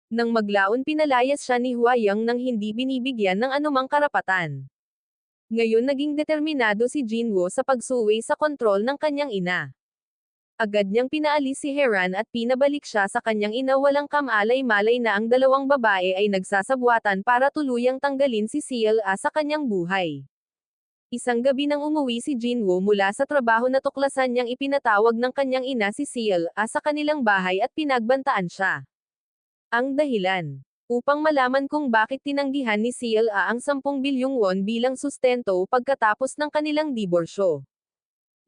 Nang maglaon pinalayas siya ni Hwayang nang hindi binibigyan ng anumang karapatan. Ngayon naging determinado si Jinwoo sa pagsuwi sa kontrol ng kanyang ina. Agad niyang pinaalis si Heran at pinabalik siya sa kanyang ina walang kamalay-malay na ang dalawang babae ay nagsasabwatan para tuluyang tanggalin si CLA sa kanyang buhay. Isang gabi nang umuwi si Jinwoo mula sa trabaho na tuklasan niyang ipinatawag ng kanyang ina si CLA sa kanilang bahay at pinagbantaan siya. Ang dahilan. Upang malaman kung bakit tinanggihan ni CLA ang 10 bilyong won bilang sustento pagkatapos ng kanilang diborsyo.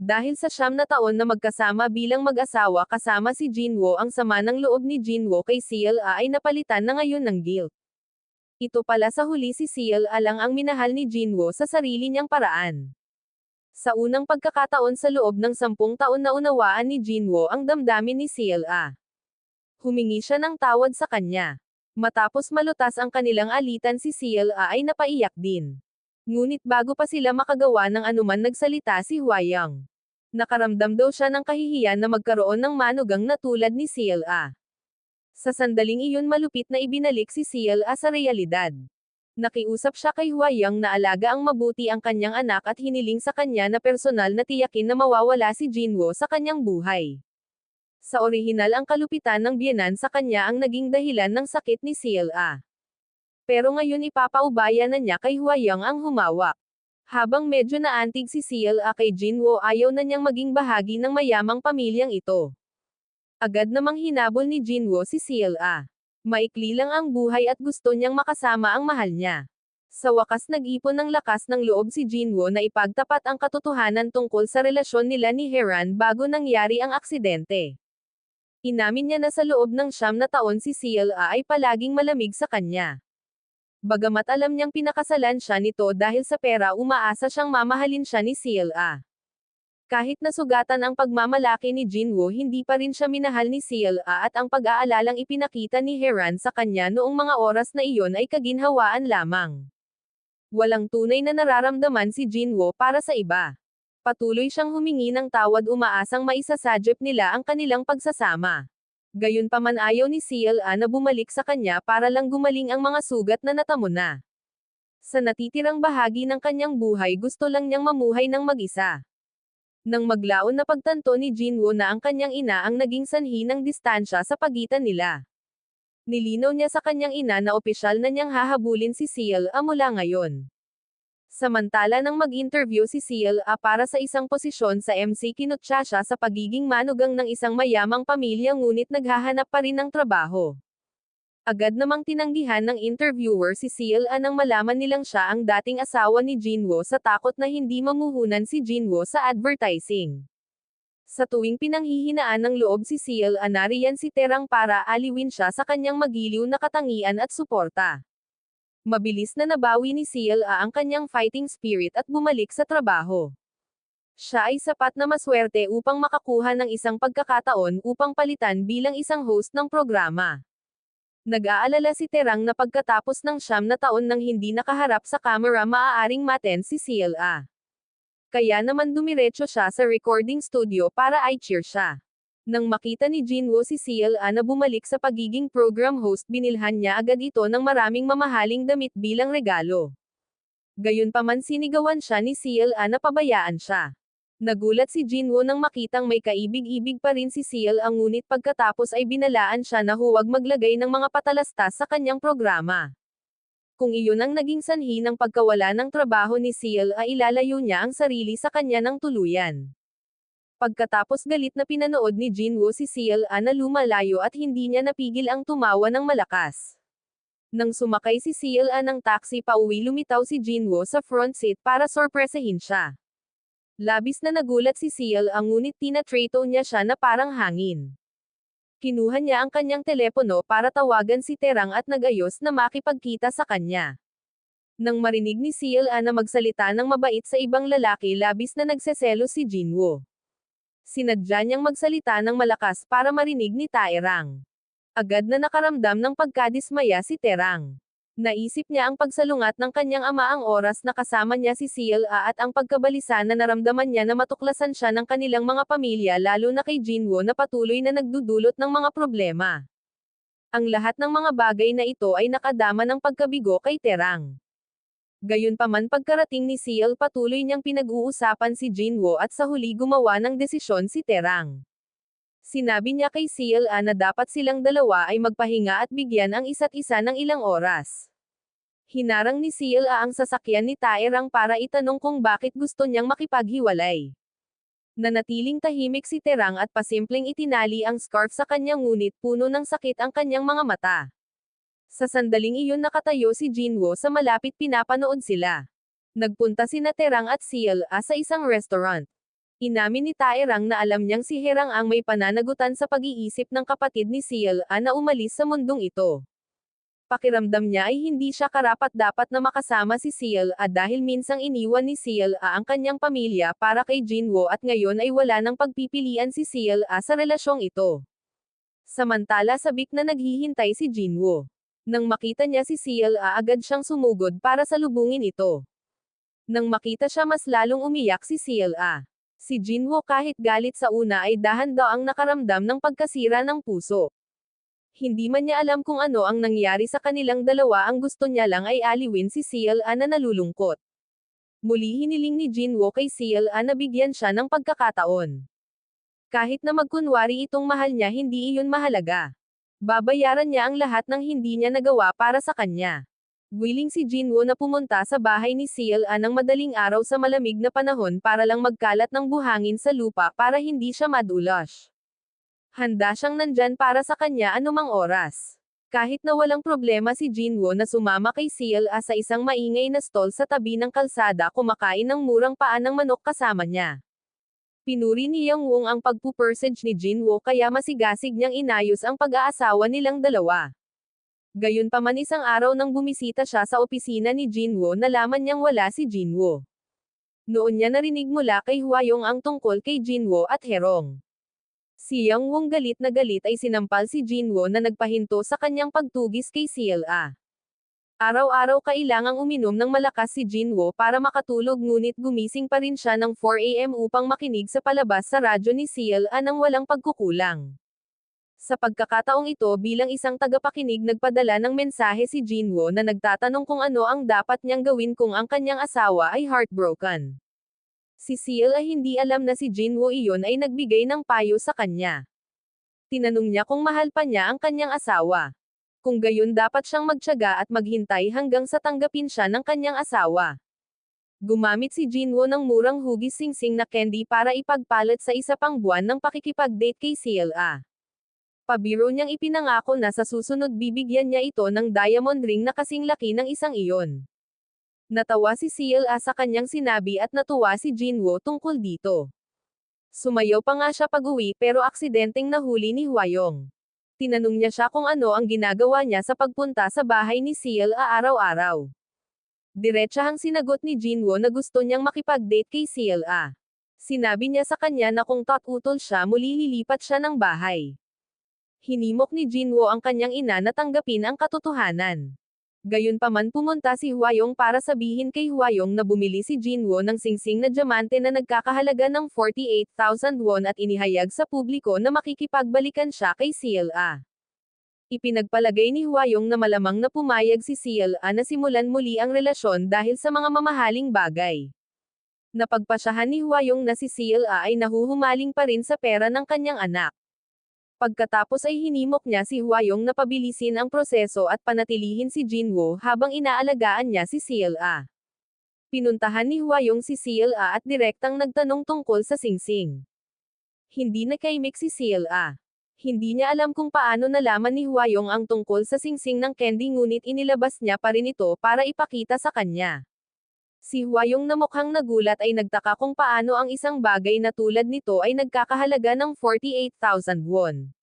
Dahil sa 9 na taon na magkasama bilang mag-asawa kasama si Jinwoo ang sama ng loob ni Jinwoo kay CLA ay napalitan na ngayon ng guilt. Ito pala sa huli si CLA lang ang minahal ni Jinwoo sa sarili niyang paraan. Sa unang pagkakataon sa loob ng 10 taon na unawaan ni Jinwoo ang damdamin ni CLA. Humingi siya ng tawad sa kanya. Matapos malutas ang kanilang alitan si CLA ay napaiyak din. Ngunit bago pa sila makagawa ng anuman nagsalita si Hwayang. Nakaramdam daw siya ng kahihiyan na magkaroon ng manugang na tulad ni CLA. Sa sandaling iyon malupit na ibinalik si CLA sa realidad. Nakiusap siya kay Hwayang na alaga ang mabuti ang kanyang anak at hiniling sa kanya na personal na tiyakin na mawawala si Jinwoo sa kanyang buhay. Sa orihinal ang kalupitan ng biyenan sa kanya ang naging dahilan ng sakit ni CLA. Pero ngayon ipapaubaya na niya kay Hwayang ang humawak. Habang medyo naantig si CLA kay Jinwoo ayaw na niyang maging bahagi ng mayamang pamilyang ito. Agad namang hinabol ni Jinwoo si CLA. Maikli lang ang buhay at gusto niyang makasama ang mahal niya. Sa wakas nag-ipon ng lakas ng loob si Jinwoo na ipagtapat ang katotohanan tungkol sa relasyon nila ni Heran bago nangyari ang aksidente. Inamin niya na sa loob ng 9 na taon si CLA ay palaging malamig sa kanya. Bagamat alam niyang pinakasalan siya nito dahil sa pera umaasa siyang mamahalin siya ni CLA. Kahit nasugatan ang pagmamalaki ni Jinwoo hindi pa rin siya minahal ni CLA at ang pag-aalalang ipinakita ni Heran sa kanya noong mga oras na iyon ay kaginhawaan lamang. Walang tunay na nararamdaman si Jinwoo para sa iba. Patuloy siyang humingi ng tawad umaasang maisasadyep nila ang kanilang pagsasama. Gayunpaman ayaw ni CLA na bumalik sa kanya para lang gumaling ang mga sugat na natamo na. Sa natitirang bahagi ng kanyang buhay gusto lang niyang mamuhay ng mag-isa. Nang maglaon na pagtanto ni Jinwoo na ang kanyang ina ang naging sanhi ng distansya sa pagitan nila. Nilinaw niya sa kanyang ina na opisyal na niyang hahabulin si CLA mula ngayon. Samantala nang mag-interview si CLA para sa isang posisyon sa MC, kinutya siya sa pagiging manugang ng isang mayamang pamilya ngunit naghahanap pa rin ng trabaho. Agad namang tinanggihan ng interviewer si CLA nang malaman nilang siya ang dating asawa ni Jinwoo sa takot na hindi mamuhunan si Jinwoo sa advertising. Sa tuwing pinanghihinaan ng loob si CLA, nariyan si Terang para aliwin siya sa kanyang magiliw na katangian at suporta. Mabilis na nabawi ni CLA ang kanyang fighting spirit at bumalik sa trabaho. Siya ay sapat na maswerte upang makakuha ng isang pagkakataon upang palitan bilang isang host ng programa. Nag-aalala si Terang na pagkatapos ng 9 na taon nang hindi nakaharap sa camera, maaaring maten si CLA. Kaya naman dumiretso siya sa recording studio para i-cheer siya. Nang makita ni Jinwoo si CLA na bumalik sa pagiging program host, binilhan niya agad ito ng maraming mamahaling damit bilang regalo. Gayunpaman sinigawan siya ni CLA na pabayaan siya. Nagulat si Jinwoo nang makitang may kaibig-ibig pa rin si CLA, ngunit pagkatapos ay binalaan siya na huwag maglagay ng mga patalastas sa kanyang programa. Kung iyon ang naging sanhi ng pagkawala ng trabaho ni CLA, ilalayo niya ang sarili sa kanya ng tuluyan. Pagkatapos galit na pinanood ni Jinwoo si CLA na lumalayo at hindi niya napigil ang tumawa ng malakas. Nang sumakay si CLA ng taxi pauwi, lumitaw si Jinwoo sa front seat para sorpresahin siya. Labis na nagulat si CLA, ngunit tinatrato niya siya na parang hangin. Kinuha niya ang kanyang telepono para tawagan si Terang at nag-ayos na makipagkita sa kanya. Nang marinig ni CLA na magsalita ng mabait sa ibang lalaki, labis na nagseselos si Jinwoo. Sinadya niyang magsalita ng malakas para marinig ni Terang. Agad na nakaramdam ng pagkadismaya si Terang. Naisip niya ang pagsalungat ng kanyang ama ang oras na kasama niya si CLA at ang pagkabalisa na naramdaman niya na matuklasan siya ng kanilang mga pamilya, lalo na kay Jinwoo na patuloy na nagdudulot ng mga problema. Ang lahat ng mga bagay na ito ay nakadama ng pagkabigo kay Terang. Gayunpaman, pagkarating ni CLA, patuloy niyang pinag-uusapan si Jinwoo at sa huli gumawa ng desisyon si Terang. Sinabi niya kay CLA na dapat silang dalawa ay magpahinga at bigyan ang isa't isa ng ilang oras. Hinarang ni CLA ang sasakyan ni Terang para itanong kung bakit gusto niyang makipaghiwalay. Nanatiling tahimik si Terang at pasimpleng itinali ang scarf sa kanya, ngunit puno ng sakit ang kanyang mga mata. Sa sandaling iyon nakatayo si Jinwoo sa malapit, pinapanood sila. Nagpunta sina Terang at CLA sa isang restaurant. Inamin ni Terang na alam niyang si Herang ang may pananagutan sa pag-iisip ng kapatid ni CLA na umalis sa mundong ito. Pakiramdam niya ay hindi siya karapat-dapat na makasama si CLA dahil minsang iniwan ni CLA ang kanyang pamilya para kay Jinwoo at ngayon ay wala nang pagpipilian si CLA sa relasyong ito. Samantala, sabik na naghihintay si Jinwoo. Nang makita niya si CLA, agad siyang sumugod para salubungin ito. Nang makita siya, mas lalong umiyak si CLA. Si Jinwoo, kahit galit sa una, ay dahan-daang nakaramdam ng pagkasira ng puso. Hindi man niya alam kung ano ang nangyari sa kanilang dalawa, ang gusto niya lang ay aliwin si CLA na nalulungkot. Muli hiniling ni Jinwoo kay CLA na bigyan siya ng pagkakataon. Kahit na magkunwari itong mahal niya, hindi iyon mahalaga. Babayaran niya ang lahat ng hindi niya nagawa para sa kanya. Willing si Jinwoo na pumunta sa bahay ni CLA ng madaling araw sa malamig na panahon para lang magkalat ng buhangin sa lupa para hindi siya madulas. Handa siyang nandyan para sa kanya anumang oras. Kahit na walang problema si Jinwoo na sumama kay CLA sa isang maingay na stall sa tabi ng kalsada, kumakain ng murang paan ng manok kasama niya. Pinuri ni Youngwoo ang pagpupursage ni Jinwoo, kaya masigasig niyang inayos ang pag-aasawa nilang dalawa. Gayunpaman, isang araw nang bumisita siya sa opisina ni Jinwoo, nalaman niyang wala si Jinwoo. Noon niya narinig mula kay Hwayong ang tungkol kay Jinwoo at Herong. Si Youngwoo galit na galit ay sinampal si Jinwoo na nagpahinto sa kanyang pagtugis kay CLA. Araw-araw kailangang uminom ng malakas si Jinwoo para makatulog, ngunit gumising pa rin siya ng 4 AM upang makinig sa palabas sa radyo ni CLA nang walang pagkukulang. Sa pagkakataong ito, bilang isang tagapakinig, nagpadala ng mensahe si Jinwoo na nagtatanong kung ano ang dapat niyang gawin kung ang kanyang asawa ay heartbroken. Si Seal ay hindi alam na si Jinwoo iyon ay nagbigay ng payo sa kanya. Tinanong niya kung mahal pa niya ang kanyang asawa. Kung gayon dapat siyang magtiyaga at maghintay hanggang sa tanggapin siya ng kanyang asawa. Gumamit si Jinwoo ng murang hugis singsing na candy para ipagpalit sa isa pang buwan ng pakikipag-date kay CLA. Pabiro niyang ipinangako na sa susunod bibigyan niya ito ng diamond ring na kasing laki ng isang iyon. Natawa si CLA sa kanyang sinabi at natuwa si Jinwoo tungkol dito. Sumayaw pa nga siya pag-uwi pero aksidenteng nahuli ni Hwayong. Tinanong niya siya kung ano ang ginagawa niya sa pagpunta sa bahay ni CLA araw-araw. Diretsahang sinagot ni Jinwoo na gusto niyang makipag-date kay CLA. Sinabi niya sa kanya na kung tutol siya muli lilipat siya ng bahay. Hinimok ni Jinwoo ang kanyang ina na tanggapin ang katotohanan. Gayunpaman pumunta si Hwayong para sabihin kay Hwayong na bumili si Jinwoo ng singsing na diamante na nagkakahalaga ng 48,000 won at inihayag sa publiko na makikipagbalikan siya kay CLA. Ipinagpalagay ni Hwayong na malamang na pumayag si CLA na simulan muli ang relasyon dahil sa mga mamahaling bagay. Napagpasyahan ni Hwayong na si CLA ay nahuhumaling pa rin sa pera ng kanyang anak. Pagkatapos ay hinimok niya si Hwayong na pabilisin ang proseso at panatilihin si Jinwoo habang inaalagaan niya si CLA. Pinuntahan ni Hwayong si CLA at direktang nagtanong tungkol sa singsing. Hindi nakaimik si CLA. Hindi niya alam kung paano nalaman ni Hwayong ang tungkol sa singsing ng candy ngunit inilabas niya pa rin ito para ipakita sa kanya. Si Hwayong na mukhang nagulat ay nagtaka kung paano ang isang bagay na tulad nito ay nagkakahalaga ng 48,000 won.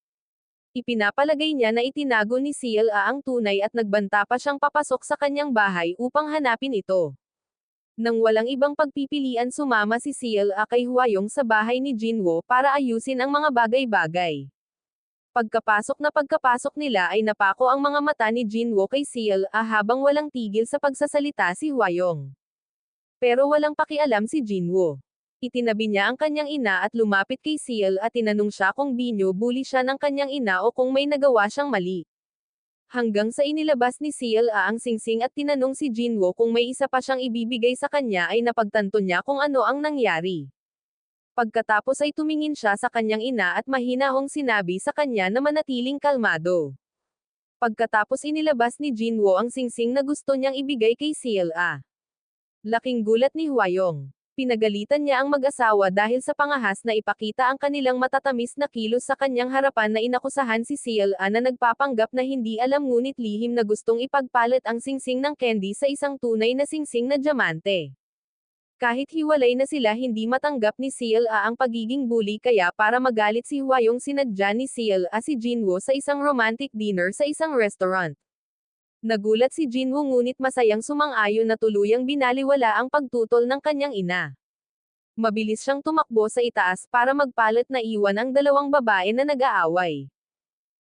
Ipinapalagay niya na itinago ni CLA ang tunay at nagbanta pa siyang papasok sa kanyang bahay upang hanapin ito. Nang walang ibang pagpipilian sumama si CLA kay Hwayong sa bahay ni Jinwoo para ayusin ang mga bagay-bagay. Pagkapasok nila ay napako ang mga mata ni Jinwoo kay CLA habang walang tigil sa pagsasalita si Hwayong. Pero walang pakialam si Jinwoo. Itinabi niya ang kanyang ina at lumapit kay CLA at tinanong siya kung binubuli siya ng kanyang ina o kung may nagawa siyang mali. Hanggang sa inilabas ni CLA ang singsing at tinanong si Jinwoo kung may isa pa siyang ibibigay sa kanya ay napagtanto niya kung ano ang nangyari. Pagkatapos ay tumingin siya sa kanyang ina at mahinahong sinabi sa kanya na manatiling kalmado. Pagkatapos inilabas ni Jinwoo ang singsing na gusto niyang ibigay kay CLA. Laking gulat ni Hwayong. Pinagalitan niya ang mag-asawa dahil sa pangahas na ipakita ang kanilang matatamis na kilos sa kanyang harapan na inakusahan si CLA na nagpapanggap na hindi alam ngunit lihim na gustong ipagpalit ang singsing ng candy sa isang tunay na singsing na diamante. Kahit hiwalay na sila hindi matanggap ni CLA ang pagiging bully kaya para magalit si Hwayong sinadya ni CLA si Jinwoo sa isang romantic dinner sa isang restaurant. Nagulat si Jinwoo ngunit masayang sumang-ayon na tuluyang binaliwala ang pagtutol ng kanyang ina. Mabilis siyang tumakbo sa itaas para magpalit na iwan ang dalawang babae na nag-aaway.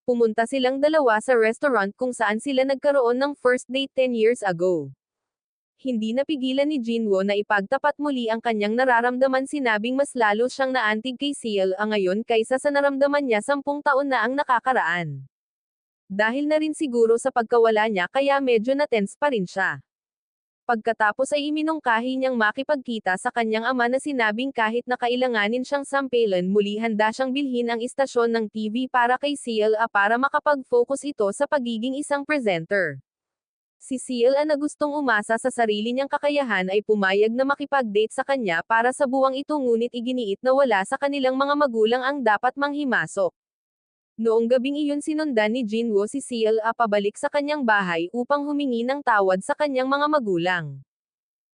Pumunta silang dalawa sa restaurant kung saan sila nagkaroon ng first date 10 years ago. Hindi napigilan ni Jinwoo na ipagtapat muli ang kanyang nararamdaman sinabing mas lalo siyang naantig kay CLA ngayon kaysa sa naramdaman niya 10 taon na ang nakakaraan. Dahil na rin siguro sa pagkawala niya kaya medyo na-tense pa rin siya. Pagkatapos ay iminungkahi niyang makipagkita sa kanyang ama na sinabing kahit na kailanganin siyang sampelan muli handa siyang bilhin ang istasyon ng TV para kay CLA para makapag-focus ito sa pagiging isang presenter. Si CLA na gustong umasa sa sarili niyang kakayahan ay pumayag na makipag-date sa kanya para sa buwang ito ngunit iginiit na wala sa kanilang mga magulang ang dapat manghimasok. Noong gabing iyon sinundan ni Jinwoo si CLA pabalik sa kanyang bahay upang humingi ng tawad sa kanyang mga magulang.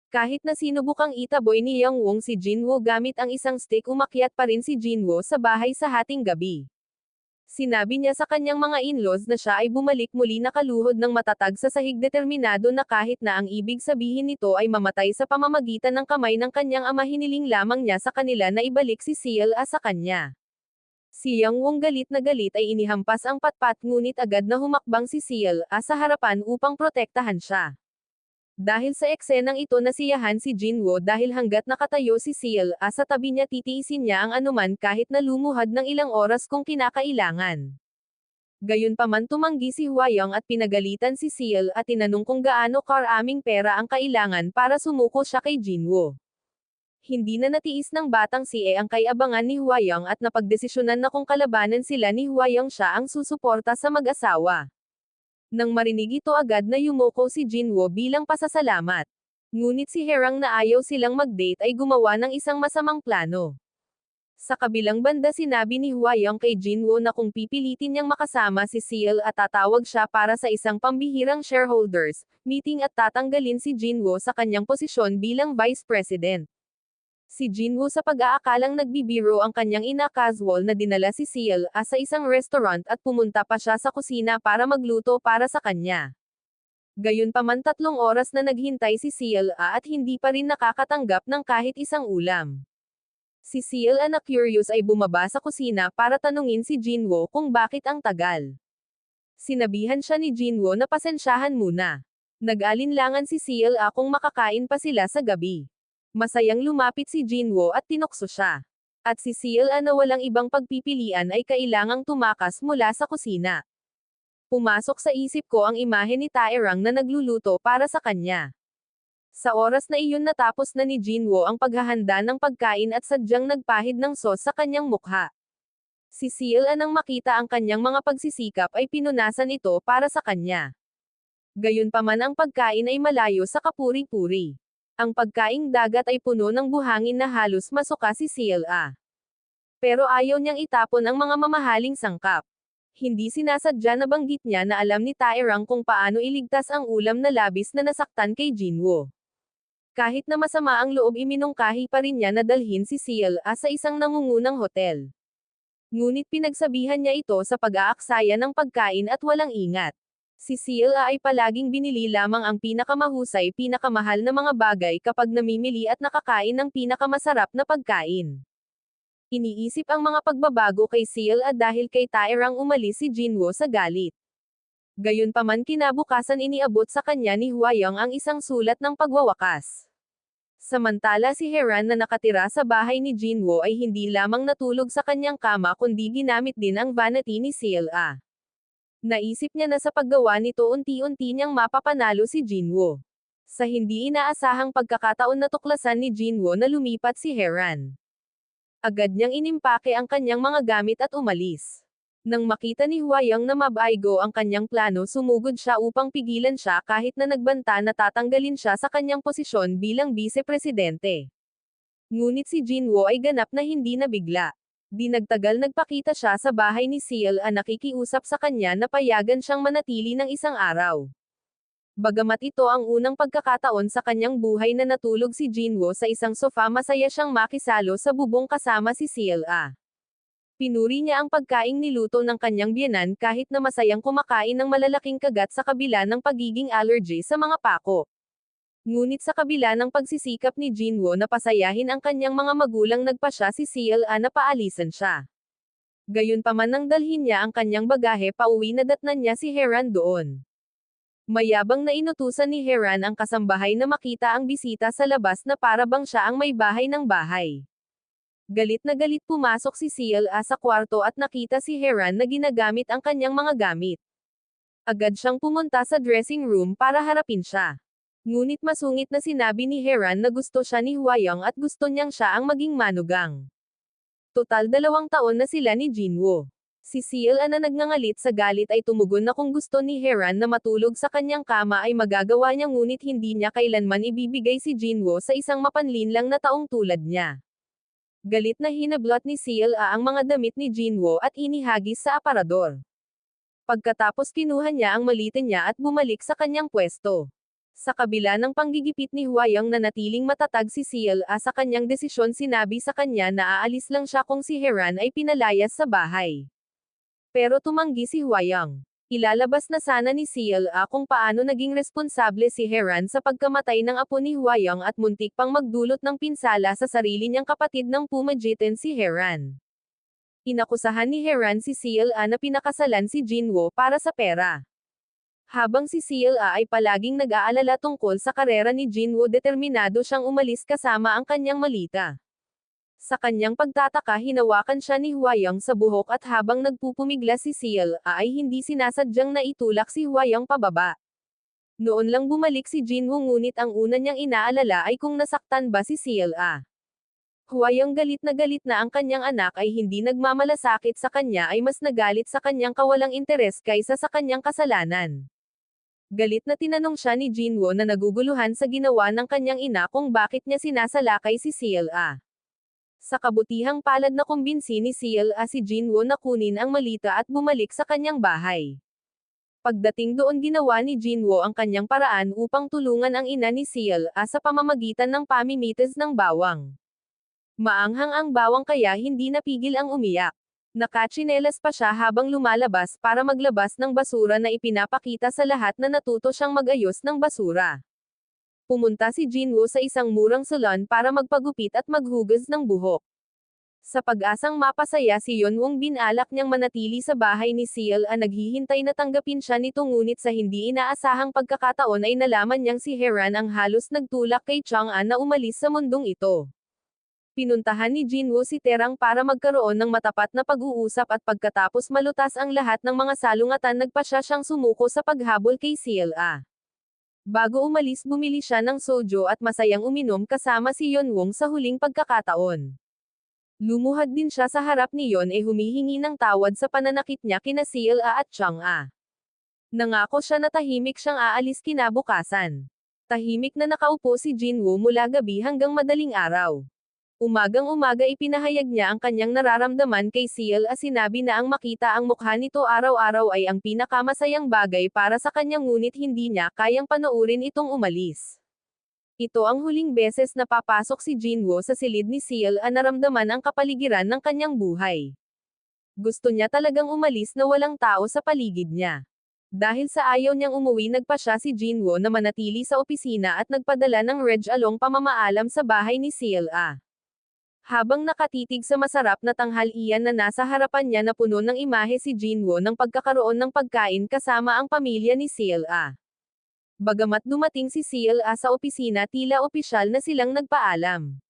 Kahit na sinubukang itaboy ni Youngwoo si Jinwoo gamit ang isang stick umakyat pa rin si Jinwoo sa bahay sa hating gabi. Sinabi niya sa kanyang mga in-laws na siya ay bumalik muli nakaluhod ng matatag sa sahig determinado na kahit na ang ibig sabihin nito ay mamatay sa pamamagitan ng kamay ng kanyang ama hiniling lamang niya sa kanila na ibalik si CLA sa kanya. Si Youngwoo galit na galit ay inihampas ang patpat ngunit agad na humakbang si CLA sa harapan upang protektahan siya. Dahil sa eksenang ito nasiyahan si Jinwoo dahil hanggat nakatayo si CLA sa tabi niya titiisin niya ang anuman kahit na lumuhad ng ilang oras kung kinakailangan. Gayunpaman tumanggi si Hwayong at pinagalitan si CLA at tinanong kung gaano karaming pera ang kailangan para sumuko siya kay Jinwoo. Hindi na natiis ng batang si ang kay-abangan ni Huayong at napagdesisyonan na kung kalabanan sila ni Huayong siya ang susuporta sa mag-asawa. Nang marinig ito agad na yumoko si Jinwoo bilang pasasalamat. Ngunit si Herang na ayaw silang mag-date ay gumawa ng isang masamang plano. Sa kabilang banda sinabi ni Huayong kay Jinwoo na kung pipilitin niyang makasama si Seal at tatawag siya para sa isang pambihirang shareholders meeting at tatanggalin si Jinwoo sa kanyang posisyon bilang Vice President. Si Jinwoo sa pag-aakalang nagbibiro ang kanyang ina casual na dinala si Seal sa isang restaurant at pumunta pa siya sa kusina para magluto para sa kanya. Gayunpaman 3 oras na naghintay si Seal at hindi pa rin nakakatanggap ng kahit isang ulam. Si Seal na curious ay bumaba sa kusina para tanungin si Jinwoo kung bakit ang tagal. Sinabihan siya ni Jinwoo na pasensyahan muna. Nag-alinlangan si Seal kung makakain pa sila sa gabi. Masayang lumapit si Jinwoo at tinukso siya. At si Seal na walang ibang pagpipilian ay kailangang tumakas mula sa kusina. Pumasok sa isip ko ang imahe ni Taerang na nagluluto para sa kanya. Sa oras na iyon natapos na ni Jinwoo ang paghahanda ng pagkain at sadyang nagpahid ng sauce sa kanyang mukha. Si Seal nang makita ang kanyang mga pagsisikap ay pinunasan ito para sa kanya. Gayunpaman ang pagkain ay malayo sa kapuri-puri. Ang pagkaing dagat ay puno ng buhangin na halos masuka si Seal. Pero ayaw niyang itapon ang mga mamahaling sangkap. Hindi sinasadya na banggit niya na alam ni Taerang kung paano iligtas ang ulam na labis na nasaktan kay Jinwoo. Kahit na masama ang loob iminungkahi pa rin niya na dalhin si Seal sa isang nangungunang hotel. Ngunit pinagsabihan niya ito sa pag-aaksaya ng pagkain at walang ingat. Si Seal ay palaging binili lamang ang pinakamahusay pinakamahal na mga bagay kapag namimili at nakakain ng pinakamasarap na pagkain. Iniisip ang mga pagbabago kay Seal dahil kay Taerang umalis si Jinwoo sa galit. Gayunpaman kinabukasan iniabot sa kanya ni Huayong ang isang sulat ng pagwawakas. Samantala si Heran na nakatira sa bahay ni Jinwoo ay hindi lamang natulog sa kanyang kama kundi ginamit din ang vanity ni Seal. Naisip niya na sa paggawa nito unti-unti niyang mapapanalo si Jinwoo. Sa hindi inaasahang pagkakataon natuklasan ni Jinwoo na lumipat si Heran. Agad niyang inimpake ang kanyang mga gamit at umalis. Nang makita ni Huayong na mabaygo ang kanyang plano sumugod siya upang pigilan siya kahit na nagbanta na tatanggalin siya sa kanyang posisyon bilang vice-presidente. Ngunit si Jinwoo ay ganap na hindi nabigla. Di nagtagal nagpakita siya sa bahay ni Seal nakikiusap sa kanya na payagan siyang manatili ng isang araw. Bagamat ito ang unang pagkakataon sa kanyang buhay na natulog si Jinwoo sa isang sofa masaya siyang makisalo sa bubong kasama si Seal. Pinuri niya ang pagkaing niluto ng kanyang biyenan kahit na masayang kumakain ng malalaking kagat sa kabila ng pagiging allergy sa mga pako. Ngunit sa kabila ng pagsisikap ni Jinwoo na pasayahin ang kanyang mga magulang nagpasya si Seal na paalisan siya. Gayunpaman nang dalhin niya ang kanyang bagahe pauwi na datnan niya si Heran doon. Mayabang na inutusan ni Heran ang kasambahay na makita ang bisita sa labas na para bang siya ang may bahay ng bahay. Galit na galit pumasok si Seal sa kwarto at nakita si Heran na ginagamit ang kanyang mga gamit. Agad siyang pumunta sa dressing room para harapin siya. Ngunit masungit na sinabi ni Heran na gusto siya ni Huayong at gusto niyang siya ang maging manugang. Total 2 taon na sila ni Jinwoo. Si Seal na nagngangalit sa galit ay tumugon na kung gusto ni Heran na matulog sa kanyang kama ay magagawa niya ngunit hindi niya kailanman ibibigay si Jinwoo sa isang mapanlinlang na taong tulad niya. Galit na hinablot ni Seal ang mga damit ni Jinwoo at inihagis sa aparador. Pagkatapos kinuha niya ang malitin niya at bumalik sa kanyang pwesto. Sa kabila ng panggigipit ni Huayong na natiling matatag si Seal sa kanyang desisyon sinabi sa kanya na aalis lang siya kung si Heran ay pinalayas sa bahay. Pero tumanggi si Huayong. Ilalabas na sana ni Seal kung paano naging responsable si Heran sa pagkamatay ng apo ni Huayong at muntik pang magdulot ng pinsala sa sarili niyang kapatid ng pumagitan si Heran. Inakusahan ni Heran si Seal na pinakasalan si Jinwoo para sa pera. Habang si Seal ay palaging nag-aalala tungkol sa karera ni Jinwoo determinado siyang umalis kasama ang kanyang malita. Sa kanyang pagtataka hinawakan siya ni Huayong sa buhok at habang nagpupumiglas si Seal ay hindi sinasadyang naitulak si Huayong pababa. Noon lang bumalik si Jinwoo ngunit ang una niyang inaalala ay kung nasaktan ba si Seal. Huwayang galit na ang kanyang anak ay hindi nagmamalasakit sa kanya ay mas nagalit sa kanyang kawalang interes kaysa sa kanyang kasalanan. Galit na tinanong siya ni Jinwoo na naguguluhan sa ginawa ng kanyang ina kung bakit niya sinasalakay si Sila. Sa kabutihang palad na kumbinsi ni Sila si Jinwoo na kunin ang malita at bumalik sa kanyang bahay. Pagdating doon ginawa ni Jinwoo ang kanyang paraan upang tulungan ang ina ni Sila sa pamamagitan ng pamimitas ng bawang. Maanghang ang bawang kaya hindi napigil ang umiyak. Nakatsinelas pa siya habang lumalabas para maglabas ng basura na ipinapakita sa lahat na natuto siyang mag-ayos ng basura. Pumunta si Jinwoo sa isang murang salon para magpagupit at maghugas ng buhok. Sa pag-asang mapasaya si Yeonwong binalak niyang manatili sa bahay ni Sila naghihintay na tanggapin siya nito ngunit sa hindi inaasahang pagkakataon ay nalaman niyang si Heran ang halos nagtulak kay Chang'an na umalis sa mundong ito. Pinuntahan ni Jinwoo si Terang para magkaroon ng matapat na pag-uusap at pagkatapos malutas ang lahat ng mga salungatan nagpasya siyang sumuko sa paghabol kay Sila. Bago umalis bumili siya ng sojo at masayang uminom kasama si Yeonwong sa huling pagkakataon. Lumuhad din siya sa harap ni Yeon humihingi ng tawad sa pananakit niya kina Sila at Chang'a. Nangako siya na tahimik siyang aalis kinabukasan. Tahimik na nakaupo si Jinwoo mula gabi hanggang madaling araw. Umagang-umaga ipinahayag niya ang kanyang nararamdaman kay Sila sinabi na ang makita ang mukha nito araw-araw ay ang pinakamasayang bagay para sa kanya ngunit hindi niya kayang panoorin itong umalis. Ito ang huling beses na papasok si Jinwoo sa silid ni Sila naramdaman ang kapaligiran ng kanyang buhay. Gusto niya talagang umalis na walang tao sa paligid niya. Dahil sa ayaw niyang umuwi nagpasya si Jinwoo na manatili sa opisina at nagpadala ng Regalong pamamaalam sa bahay ni Sila. Habang nakatitig sa masarap na tanghalian na nasa harapan niya na puno ng imahe si Jinwoo ng pagkakaroon ng pagkain kasama ang pamilya ni Sila. Bagamat dumating si Sila sa opisina tila opisyal na silang nagpaalam.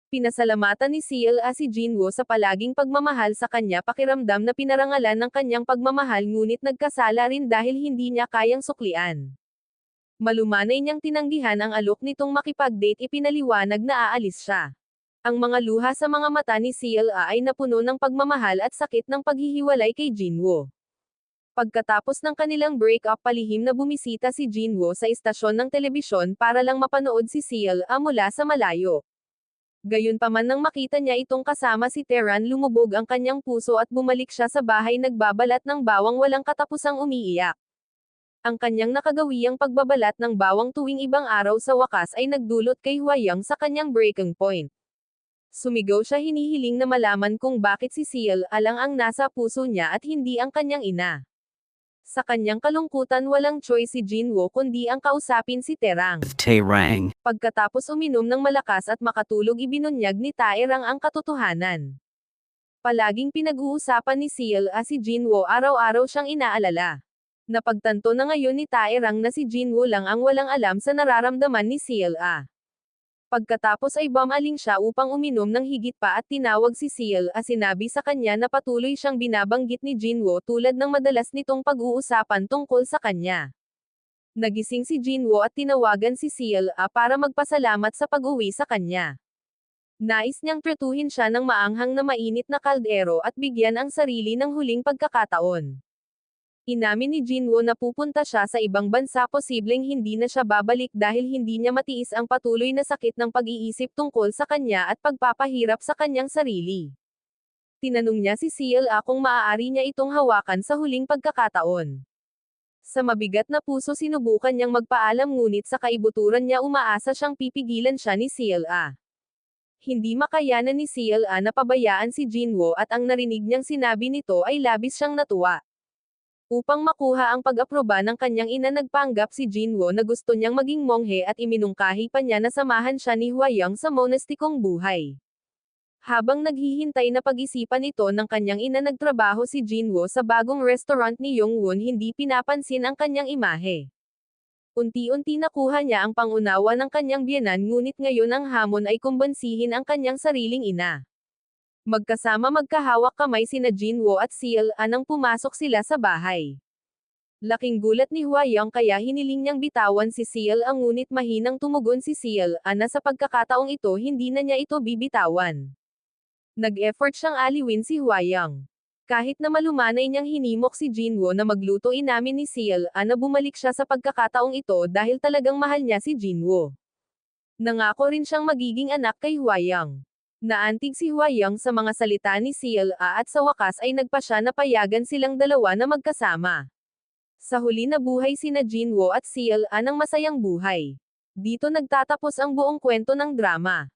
Pinasalamatan ni Sila si Jinwoo sa palaging pagmamahal sa kanya pakiramdam na pinarangalan ng kanyang pagmamahal ngunit nagkasala rin dahil hindi niya kayang suklian. Malumanay niyang tinanggihan ang alok nitong makipag-date ipinaliwanag na aalis siya. Ang mga luha sa mga mata ni Sila ay napuno ng pagmamahal at sakit ng paghihiwalay kay Jinwoo. Pagkatapos ng kanilang break-up palihim na bumisita si Jinwoo sa istasyon ng telebisyon para lang mapanood si Sila mula sa malayo. Gayunpaman nang makita niya itong kasama si Terran lumubog ang kanyang puso at bumalik siya sa bahay nagbabalat ng bawang walang katapusang umiiyak. Ang kanyang nakagawiyang pagbabalat ng bawang tuwing ibang araw sa wakas ay nagdulot kay Hwayang sa kanyang breaking point. Sumigaw siya hinihiling na malaman kung bakit si Sila lang ang nasa puso niya at hindi ang kanyang ina. Sa kanyang kalungkutan walang choice si Jinwoo kundi ang kausapin si Terang. Pagkatapos uminom ng malakas at makatulog ibinunyag ni Taerang ang katotohanan. Palaging pinag-uusapan ni Sila si Jinwoo araw-araw siyang inaalala. Napagtanto na ngayon ni Taerang na si Jinwoo lang ang walang alam sa nararamdaman ni Sila. Pagkatapos ay bumaling siya upang uminom ng higit pa at tinawag si Sila sinabi sa kanya na patuloy siyang binabanggit ni Jinwoo tulad ng madalas nitong pag-uusapan tungkol sa kanya. Nagising si Jinwoo at tinawagan si Sila para magpasalamat sa pag-uwi sa kanya. Nais niyang tratuhin siya ng maanghang na mainit na kaldero at bigyan ang sarili ng huling pagkakataon. Inamin ni Jinwoo na pupunta siya sa ibang bansa posibleng hindi na siya babalik dahil hindi niya matiis ang patuloy na sakit ng pag-iisip tungkol sa kanya at pagpapahirap sa kanyang sarili. Tinanong niya si Sila kung maaari niya itong hawakan sa huling pagkakataon. Sa mabigat na puso sinubukan niyang magpaalam ngunit sa kaibuturan niya umaasa siyang pipigilan siya ni Sila. Hindi makayanan ni Sila na pabayaan si Jinwoo at ang narinig niyang sinabi nito ay labis siyang natuwa. Upang makuha ang pag-aproba ng kanyang ina nagpanggap si Jinwoo na gusto niyang maging monghe at iminungkahi pa niya na samahan siya ni Hwayang sa monastikong buhay. Habang naghihintay na pag-isipan ito ng kanyang ina nagtrabaho si Jinwoo sa bagong restaurant ni Yongwon hindi pinapansin ang kanyang imahe. Unti-unti nakuha niya ang pangunawa ng kanyang biyenan ngunit ngayon ang hamon ay kumbansihin ang kanyang sariling ina. Magkasama magkahawak kamay sina Jinwoo at Sila nang pumasok sila sa bahay. Laking gulat ni Huayang kaya hiniling niyang bitawan si Ciel Ang ngunit mahinang tumugon si Ciel na sa pagkakataong ito hindi na niya ito bibitawan. Nag-effort siyang aliwin si Huayang. Kahit na malumanay niyang hinimok si Jinwo na magluto inamin ni Ciel na bumalik siya sa pagkakataong ito dahil talagang mahal niya si Jinwo. Nangako rin siyang magiging anak kay Huayang. Naantig si Huayang sa mga salita ni Ciel at sa wakas ay nagpa siya na payagan silang dalawa na magkasama. Sa huli na buhay sina Jinwo at Ciel ng masayang buhay. Dito nagtatapos ang buong kwento ng drama.